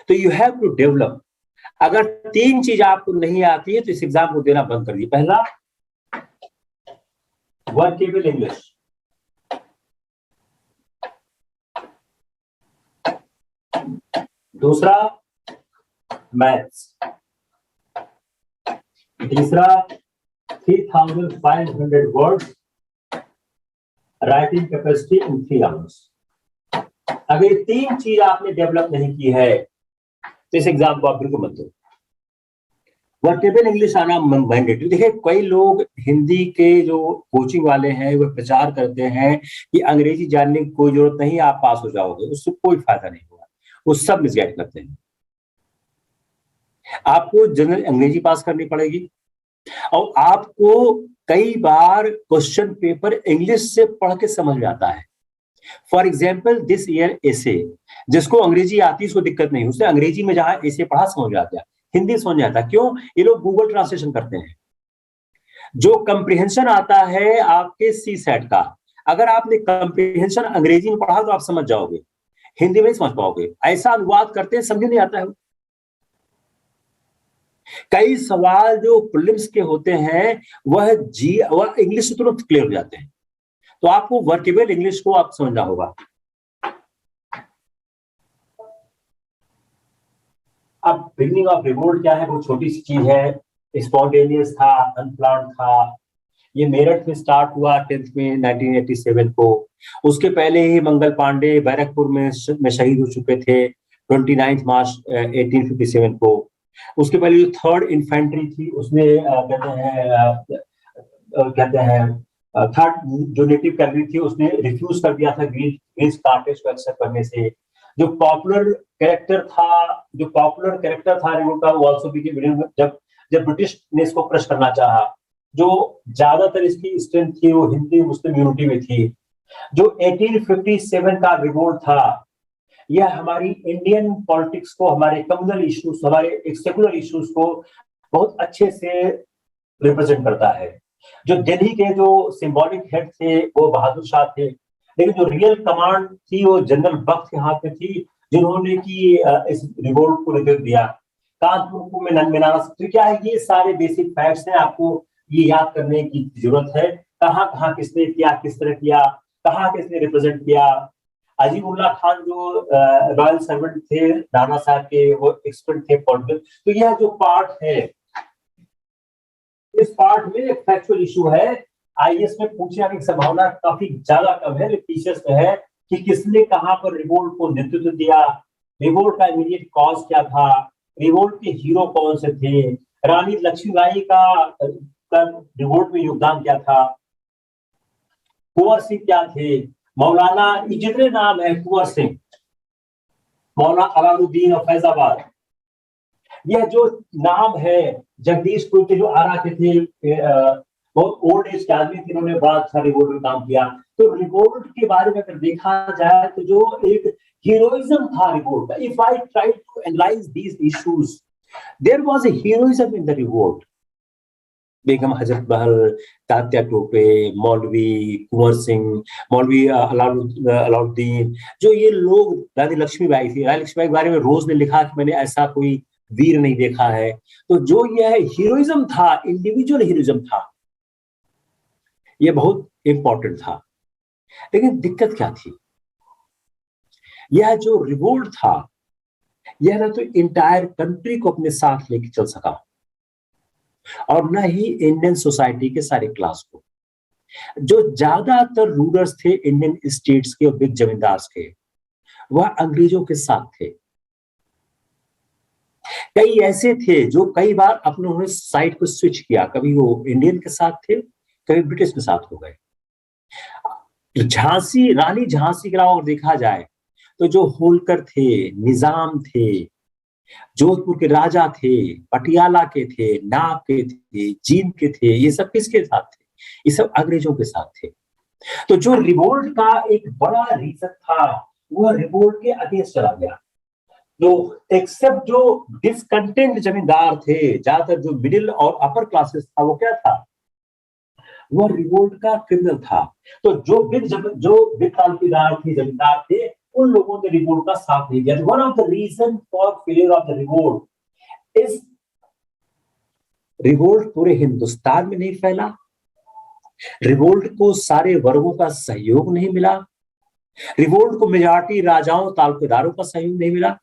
तो यू हैव टू डेवलप। अगर 3 चीज आपको नहीं आती है तो इस एग्जाम को देना बंद कर दीजिए। पहला, वर्केबल इंग्लिश। दूसरा, मैथ्स। तीसरा, 3500 words writing capacity in 3 hours. अगर 3 चीज आपने डेवलप नहीं की है तो इस एग्जाम को आप बिल्कुल मत दो। वर्केबल इंग्लिश आना मैंडेटरी। देखिए, कई लोग हिंदी के जो कोचिंग वाले हैं वो प्रचार करते हैं कि अंग्रेजी जानने की कोई जरूरत नहीं, आप पास हो जाओगे। उससे कोई फायदा नहीं होगा, वो सब मिसगाइड करते हैं। आपको जनरल अंग्रेजी पास करनी पड़ेगी और आपको कई बार क्वेश्चन पेपर इंग्लिश से पढ़ के समझ में आता है। फॉर एग्जाम्पल, दिस ईयर एसे, जिसको अंग्रेजी आती है उसको दिक्कत नहीं, उसने अंग्रेजी में जहां एसे पढ़ा समझ में आता है, हिंदी समझ में आता। क्यों? ये लोग गूगल ट्रांसलेशन करते हैं। जो कंप्रिहेंशन आता है आपके सी सेट का, अगर आपने कंप्रिहेंशन अंग्रेजी में पढ़ा तो आप समझ जाओगे, हिंदी में नहीं समझ पाओगे। ऐसा अनुवाद करते हैं, समझ नहीं आता है। कई सवाल जो प्रीलिम्स के होते हैं वह इंग्लिश से तुरंत क्लियर हो जाते हैं। तो आपको वर्केबल इंग्लिश को आप समझना होगा। अब बिगिनिंग ऑफ रिवोल्ट क्या है? वो छोटी सी चीज है, स्पॉन्टेनियस था, अनप्लान्ड था। ये मेरठ में स्टार्ट हुआ 10th में 1987 को। उसके पहले ही मंगल पांडे बैरकपुर में शहीद हो चुके थे 29 मार्च 1857 को। उसके पहले जो 3rd इन्फेंट्री थी उसने कहते हैं थर्ड जो नेटिव कैवलरी थी उसने रिफ्यूज कर दिया था ग्रीस कार्टेज को एक्सेप्ट करने से। जो पॉपुलर कैरेक्टर था रिवोल्ट का, वो आल्सो बिकेम, जब ब्रिटिश ने इसको क्रश करना चाहा। जो ज्यादातर इसकी स्ट्रेंथ थी वो हिंदी मुस्लिम यूनिटी में थी। जो 1857 का रिवोल्ट था यह हमारी इंडियन पॉलिटिक्स को, हमारे कम्युनल इश्यूज, हमारे सेकुलर इश्यूज को बहुत अच्छे से रिप्रेजेंट करता है। जो दिल्ली के जो सिंबॉलिक हेड थे वो बहादुर शाह थे, लेकिन जो रियल कमांड थी वो जनरल बख्श के हाथ में थी, जिन्होंने की इस रिवोल्ट को नेतृत्व दिया। कानपुर में नंदमिनास, तो क्या है, ये सारे बेसिक फैक्ट्स हैं, आपको ये याद करने की जरूरत है। कहाँ कहाँ किसने किया, किस तरह किया, कहाँ किसने रिप्रेजेंट किया। अजीमुल्ला खान जो रॉयल सर्वेंट थे नाना साहब के, वो एक्सपर्ट थे पॉलिटिकल। तो यह जो पार्ट है, इस पार्ट में एक फैक्चुअल इशू है, आईएएस में पूछने आने की संभावना काफी ज्यादा कम है, लेकिन टीचर्स में है कि किसने कहां पर रिवोल्ट को नेतृत्व दिया, रिवोल्ट का इमीडिएट कॉज क्या था, रिवोल्ट के हीरो कौन से थे, रानी लक्ष्मीबाई का रिवोल्ट में योगदान क्या था, कुंवर सिंह क्या थे, मौलाना, ये जितने नाम है, कुंवर सिंह, मौलाना अलाउद्दीन और फैजाबाद, यह जो नाम है, जगदीशपुर के जो आरा के थे, बहुत ओल्ड एज के आदमी थे, उन्होंने बड़ा अच्छा रिवोल्ट में काम किया। तो रिवोल्ट के बारे में अगर देखा जाए तो जो एक हीरोइज्म था रिवोल्ट का, if I try to analyse these issues, there was a heroism in the revolt. Begum Hazrat Mahal, Tatya Tope, मौलवी कुंवर सिंह, मौलवी अलाउद्दीन, जो ये लोग, रानी लक्ष्मीबाई थी। रानी लक्ष्मीबाई के बारे में रोज ने लिखा कि मैंने ऐसा कोई वीर नहीं देखा है। तो जो यह हीरोइज्म था, इंडिविजुअल हीरोइज्म था, यह बहुत इंपॉर्टेंट था। लेकिन दिक्कत क्या थी? यह जो रिवोल्ट था, यह ना तो इंटायर कंट्री को अपने साथ लेके चल सका और न ही इंडियन सोसाइटी के सारे क्लास को। जो ज्यादातर रूलर्स थे इंडियन स्टेट्स के और बिग जमींदार के, वह अंग्रेजों के साथ थे। कई ऐसे थे जो कई बार अपने उन्होंने साइड को स्विच किया, कभी वो इंडियन के साथ थे, कभी ब्रिटिश के साथ हो गए। झांसी, रानी झांसी के अलावा देखा जाए तो जो होलकर थे, निजाम थे, जोधपुर के राजा थे, पटियाला के थे, नाग के थे, जींद के थे, ये सब किसके साथ थे? ये सब अंग्रेजों के साथ थे। तो जो रिवोल्ट का एक बड़ा रीजन था, वह रिवोल्ट के अगेंस्ट चला गया। जो एक्सेप्ट जो डिसकंटेंट जमींदार थे, ज्यादातर जो मिडिल और अपर क्लासेस था, वो क्या था? वह रिवोल्ट का क्रिमिनल था। तो जो बिग तालुकेदार थे, जमींदार थे, उन लोगों ने रिवोल्ट का साथ नहीं दिया। One of the reason for failure of the revolt is revolt पूरे हिंदुस्तान में नहीं फैला, रिवोल्ट को सारे वर्गों का सहयोग नहीं मिला, रिवोल्ट को मेजॉरिटी राजाओं तालुकेदारों का सहयोग नहीं मिला।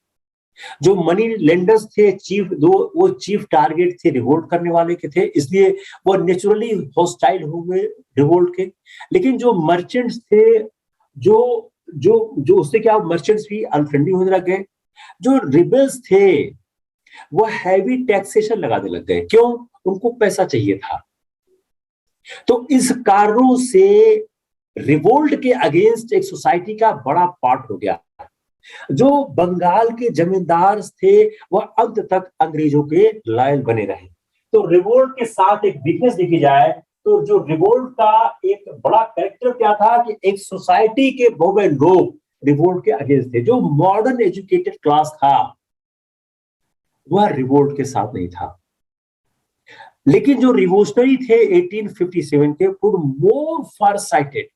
जो मनी लेंडर्स थे, वो चीफ टारगेट थे रिवोल्ट करने वाले के थे, इसलिए वो नेचुरली हॉस्टाइल हो गए रिवोल्ट के। लेकिन जो मर्चेंट्स थे, जो जो जो उससे क्या, मर्चेंट्स भी अनफ्रेंडली होने लग गए। जो रिबेल्स थे वो हैवी टैक्सेशन लगाने लग गए। क्यों? उनको पैसा चाहिए था। तो इस कारणों से रिवोल्ट के अगेंस्ट एक सोसाइटी का बड़ा पार्ट हो गया। जो बंगाल के जमींदार थे, वह अंत तक अंग्रेजों के लॉयल बने रहे। तो रिवोल्ट के साथ एक वीकनेस देखी जाए तो जो रिवोल्ट का एक बड़ा कैरेक्टर क्या था कि एक सोसाइटी के बहु लोग रिवोल्ट के अगेंस्ट थे। जो मॉडर्न एजुकेटेड क्लास था, वह रिवोल्ट के साथ नहीं था। लेकिन जो रिवोल्यूशनरी थे 1857 के, वो मोर फार साइटेड,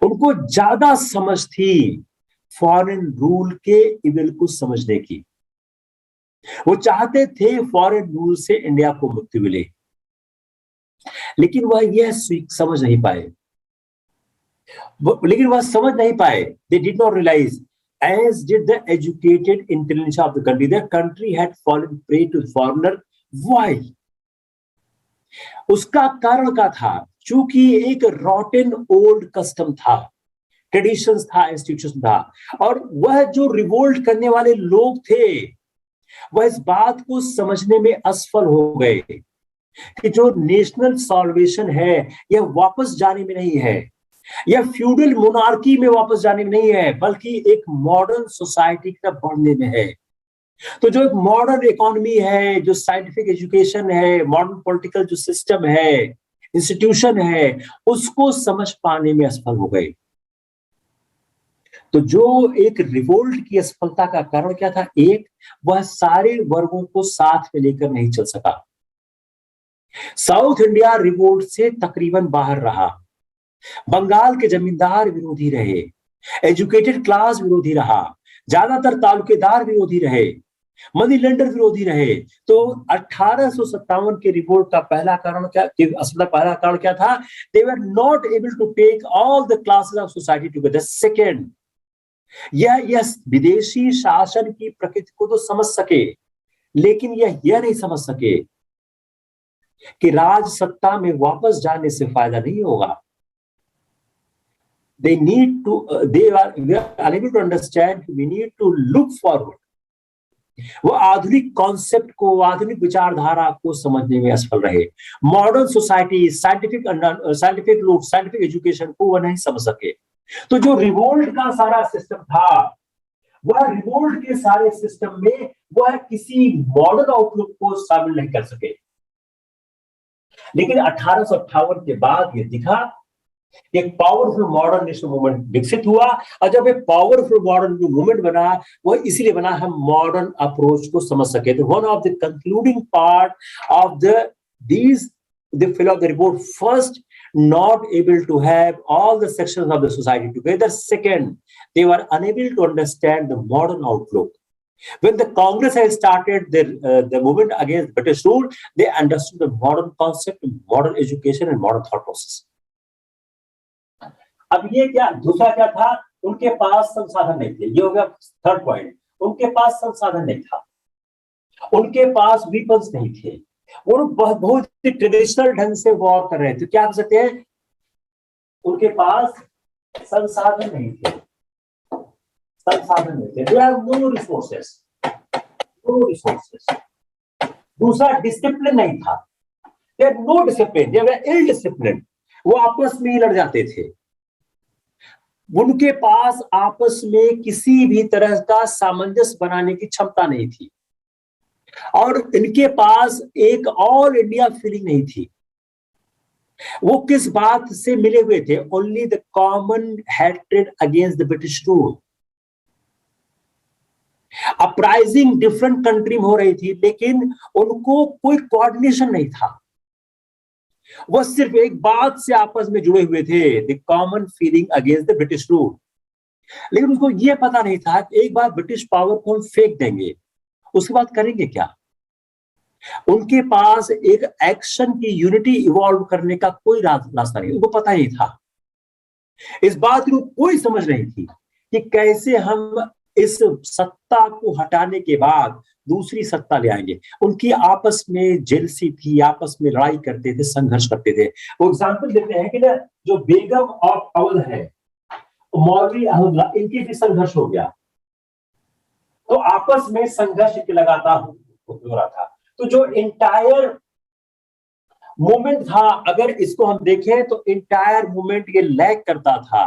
उनको ज्यादा समझ थी फॉरेन रूल के इविल को समझने की। वो चाहते थे फॉरेन रूल से इंडिया को मुक्ति मिले, लेकिन वह यह समझ नहीं पाए। They did not realize, as did the educated intelligence of the country, their country had fallen prey to foreigner. Why? उसका कारण क्या था? चूंकि एक रॉटन ओल्ड कस्टम था, ट्रेडिशंस था, इंस्टीट्यूशन था, और वह जो रिवोल्ट करने वाले लोग थे, वह इस बात को समझने में असफल हो गए कि जो नेशनल सॉल्वेशन है, यह वापस जाने में नहीं है, यह फ्यूडल मोनार्की में वापस जाने में नहीं है, बल्कि एक मॉडर्न सोसाइटी की तरफ बढ़ने में है। तो जो एक मॉडर्न इकोनॉमी है, जो साइंटिफिक एजुकेशन है, मॉडर्न पॉलिटिकल जो सिस्टम है, इंस्टीट्यूशन है, उसको समझ पाने में असफल हो गए। तो जो एक रिवोल्ट की असफलता का कारण क्या था? एक, वह सारे वर्गों को साथ में लेकर नहीं चल सका। साउथ इंडिया रिवोल्ट से तकरीबन बाहर रहा। बंगाल के जमींदार विरोधी रहे, एजुकेटेड क्लास विरोधी रहा, ज्यादातर तालुकेदार विरोधी रहे, मनी लेंडर विरोधी रहे। तो 1857 के रिवोल्ट का पहला कारण क्या था? They were not able to take all the classes of society together. Second, यह विदेशी शासन की प्रकृति को तो समझ सके, लेकिन यह नहीं समझ सके कि राज सत्ता में वापस जाने से फायदा नहीं होगा। they are unable to understand, we need to look forward। वो आधुनिक कॉन्सेप्ट को, आधुनिक विचारधारा को समझने में असफल रहे। मॉडर्न सोसाइटी, साइंटिफिक लोग, साइंटिफिक एजुकेशन को वो नहीं समझ सके। तो जो रिवोल्ट का सारा सिस्टम था, वह रिवोल्ट के सारे सिस्टम में वह किसी मॉडर्न आउटलुक को शामिल नहीं कर सके। लेकिन 1858 के बाद ये दिखा, एक पावरफुल मॉडर्न नेशनल मूवमेंट विकसित हुआ। और जब एक पावरफुल मॉडर्न जो मूवमेंट बना, वह इसलिए बना हम मॉडर्न अप्रोच को समझ सके। तो one of the concluding part of the fellow of the report, first, not able to have all the sections of the society together. Second, they were unable to understand the modern outlook. When the Congress had started the movement against British rule, they understood the modern concept, modern education, and modern thought process. अब ये क्या, दूसरा क्या था, उनके पास संसाधन नहीं थे, ये हो गया थर्ड पॉइंट, उनके पास संसाधन नहीं था, उनके पास वेपन्स नहीं थे, वो लोग बहुत ही ट्रेडिशनल ढंग से वॉर कर रहे थे। क्या कर सकते हैं, उनके पास संसाधन नहीं थे, संसाधन नहीं थे, they have no resources, no resources. दूसरा डिसिप्लिन नहीं था, they have no discipline, they were ill discipline, वो आपस में ही लड़ जाते थे, उनके पास आपस में किसी भी तरह का सामंजस्य बनाने की क्षमता नहीं थी, और इनके पास एक ऑल इंडिया फीलिंग नहीं थी। वो किस बात से मिले हुए थे, only the common hatred against the British rule. Uprising different country में हो रही थी, लेकिन उनको कोई कोऑर्डिनेशन नहीं था, वो सिर्फ एक बात से आपस में जुड़े हुए थे, the common feeling against the British rule. लेकिन उनको यह पता नहीं था कि एक बार ब्रिटिश पावर को हम फेंक देंगे, उसके बाद करेंगे क्या। उनके पास एक एक्शन की यूनिटी इवॉल्व करने का कोई रास्ता नहीं, उनको पता ही था, इस बात की कोई समझ नहीं थी कि कैसे हम इस सत्ता को हटाने के बाद दूसरी सत्ता ले आएंगे। उनकी आपस में जेलसी थी, आपस में लड़ाई करते थे, संघर्ष करते थे। वो एग्जाम्पल देते हैं कि ना, जो बेगम ऑफ अवध है, मौलवी अहमदुल्लाह, इनके भी संघर्ष हो गया, तो आपस में संघर्ष लगातार हो रहा था। तो जो इंटायर मूवमेंट था, अगर इसको हम देखें तो इंटायर मूवमेंट ये लैक करता था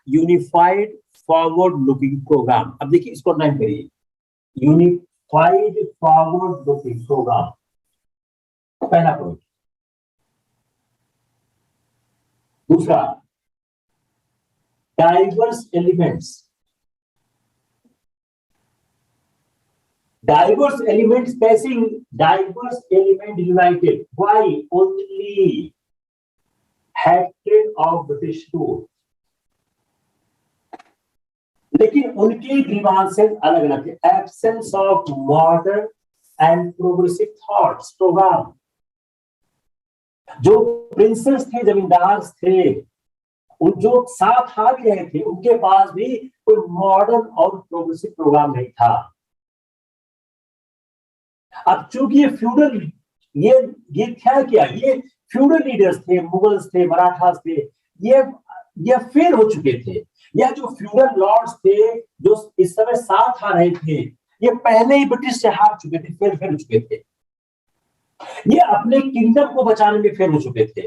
यूनिफाइड फॉरवर्ड लुकिंग प्रोग्राम। अब देखिए इसको नाम करिए, यूनिफाइड फॉरवर्ड लुकिंग प्रोग्राम, पहला पॉइंट। दूसरा, डाइवर्स एलिमेंट्स, डाइवर्स एलिमेंट्स कैसे, diverse element united, why, only hatred of British rule. लेकिन उनके ग्रीवांसेस अलग अलग थे, absence of modern and progressive thoughts program. जो प्रिंसेस थे, जमींदार थे, उन जो साथ आ भी रहे थे, उनके पास भी कोई मॉडर्न और प्रोग्रेसिव प्रोग्राम नहीं था। अब चूंकि ये फ्यूडल, ये क्या, ये फ्यूडल लीडर्स थे, मुगल्स थे, मराठास थे, ये फेल हो चुके थे। यह जो फ्यूडल लॉर्ड्स थे, जो इस समय साथ आ रहे थे, ये पहले ही ब्रिटिश से हार चुके थे, फेल हो चुके थे, ये अपने किंगडम को बचाने में फेल हो चुके थे।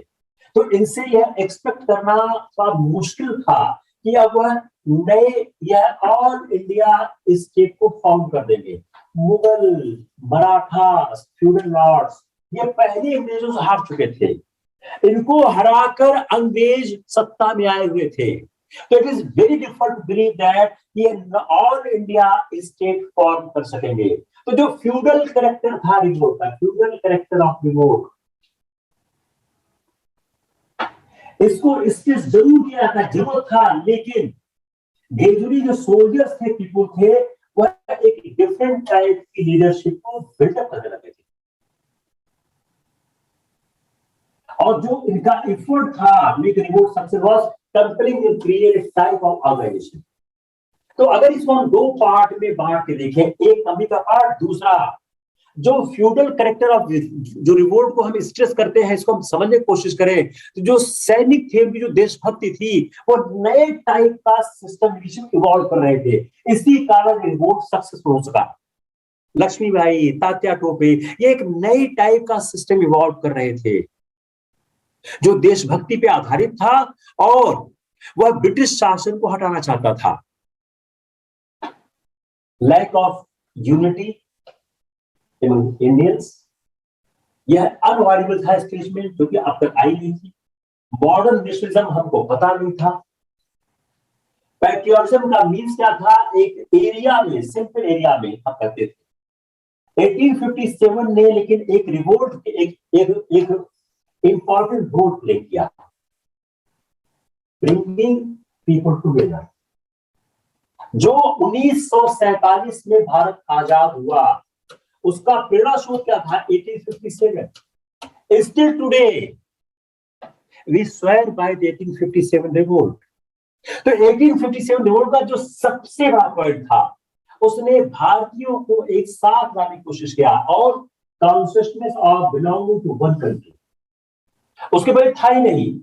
तो इनसे यह एक्सपेक्ट करना थोड़ा मुश्किल था कि अब वह नए, यह ऑल इंडिया स्टेट को फॉर्म कर देंगे। मुगल, मराठा, फ्यूडल लॉर्ड्स, ये पहले अंग्रेजों से हार चुके थे, इनको हराकर अंग्रेज सत्ता में आए हुए थे। तो it is very difficult to believe that ये ऑल इंडिया स्टेट फॉर्म कर सकेंगे। तो जो फ्यूडल कैरेक्टर था रिवोल्ट का, फ्यूडल कैरेक्टर ऑफ रिवोल्ट, इसको इसके जरूर किया था, जरूरत था, लेकिन ग्रेजुअली जो सोल्जर्स थे, पीपल थे, वह एक डिफरेंट टाइप की लीडरशिप को बिल्डअप करने लगे थे। और जो इनका एफर्ट था make revolt success was compelling the create type of organisation. तो अगर इसको हम दो पार्ट में बांट के देखें, एक कमी का पार्ट, दूसरा जो फ्यूडल कैरेक्टर ऑफ जो रिवोल्ट को हम स्ट्रेस करते हैं, इसको हम समझने की कोशिश करें, तो जो सैनिक थे, उनकी जो देशभक्ति थी, वो नए टाइप का सिस्टम इवॉल्व कर रहे थे, इसी कारण रिवोल्ट सक्सेसफुल हो सका। लक्ष्मीबाई, तात्या टोपे, ये एक नई टाइप का सिस्टम इवॉल्व कर रहे थे जो देशभक्ति पे आधारित था, और वह ब्रिटिश शासन को हटाना चाहता था। लैक ऑफ यूनिटी इंडियंस, यह अनअवॉइडेबल था स्टेटमेंट, क्योंकि अब तक आई नहीं थी। मॉडर्न नेशनलिज्म हमको पता नहीं था। पैट्रियटिज्म का मीन्स क्या था, एक एरिया में, सिंपल एरिया में हम करते थे। 1857 ने लेकिन एक रिवोल्ट, एक इंपॉर्टेंट रोल प्ले किया, ब्रिंगिंग पीपल टुगेदर। जो 1947 में भारत आजाद हुआ, उसका प्रेरणा स्रोत क्या था, 1857। Still today we swear by the 1857 revolt, तो 1857 रिवोल्ट का जो सबसे बड़ा पॉइंट था, उसने भारतीयों को एक साथ लाने की कोशिश किया और consciousness of belonging to one country, उसके बाद था ही नहीं।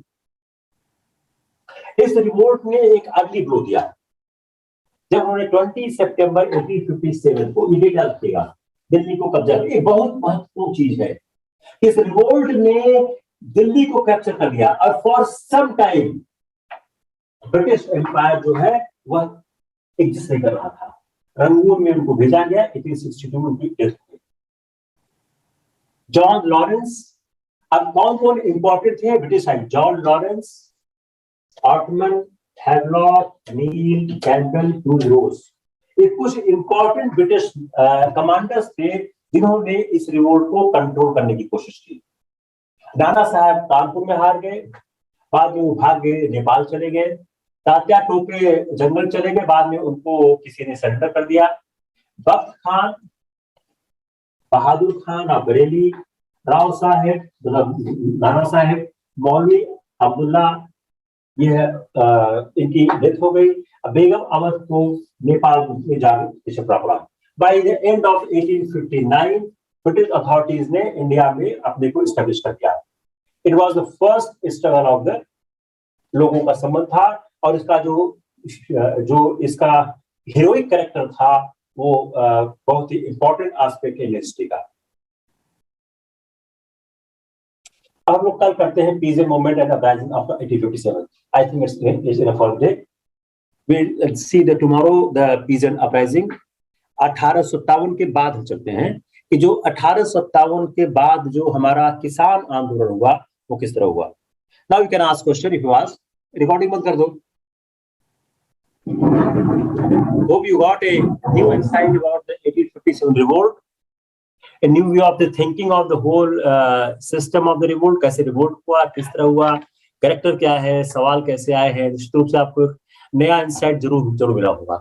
इस रिवोल्ट ने एक अगली ब्लो दिया जब उन्होंने 20 सितंबर 1857 को, ये डेट रखिएगा, दिल्ली को कब्जा किया। एक बहुत महत्वपूर्ण चीज है, इस रिवोल्ट ने दिल्ली को कैप्चर कर लिया और for some time British empire जो है वह एग्जिस्ट नहीं कर रहा था। रंगून में उनको भेजा गया, 1862 में उनकी डेथ हुई। जॉन लॉरेंस, अब कौन कौन इंपॉर्टेंट थे British side? John Lawrence, Outram, Havelock, Neill, Campbell, Rose, ये कुछ इंपॉर्टेंट ब्रिटिश कमांडर्स थे जिन्होंने इस रिवोल्ट को कंट्रोल करने की कोशिश की। नाना साहब कानपुर में हार गए, बाद में वो भाग गए, नेपाल चले गए। तात्या टोपे जंगल चले गए, बाद में उनको किसी ने सरेंडर कर दिया। बख्त खान, बहादुर खान और बरेली, राव साहेब, नाना साहेब, मौलवी अब्दुल्ला, ये इनकी डेथ हो गई। बेगम अवध को नेपाल में जाकर छिपरा पड़ा। By the end of 1859 British authorities ने इंडिया में अपने को स्टैब्लिश कर दिया। It was the first struggle of the लोगों का संबंध था, और इसका जो इसका हीरोइक कैरेक्टर था वो बहुत ही इंपॉर्टेंट एस्पेक्ट है हिस्ट्री का। अब हम लोग कल करते हैं peasant movement and uprising of 1857। I think it's enough for today. We'll see the tomorrow the peasant uprising। 1857 के बाद हम चलते हैं कि जो 1857 के बाद जो हमारा किसान आंदोलन हुआ वो किस तरह हुआ। Now you can ask question if you ask। Recording बंद कर दो। Hope you got a new insight about the 1857 revolt, a new view of the thinking of the whole system of the revolt। कैसे revolt हुआ, किस तरह हुआ, character क्या है, सवाल कैसे आए हैं। निश्चित रूप से आपको एक नया इंसाइट जरूर मिला होगा।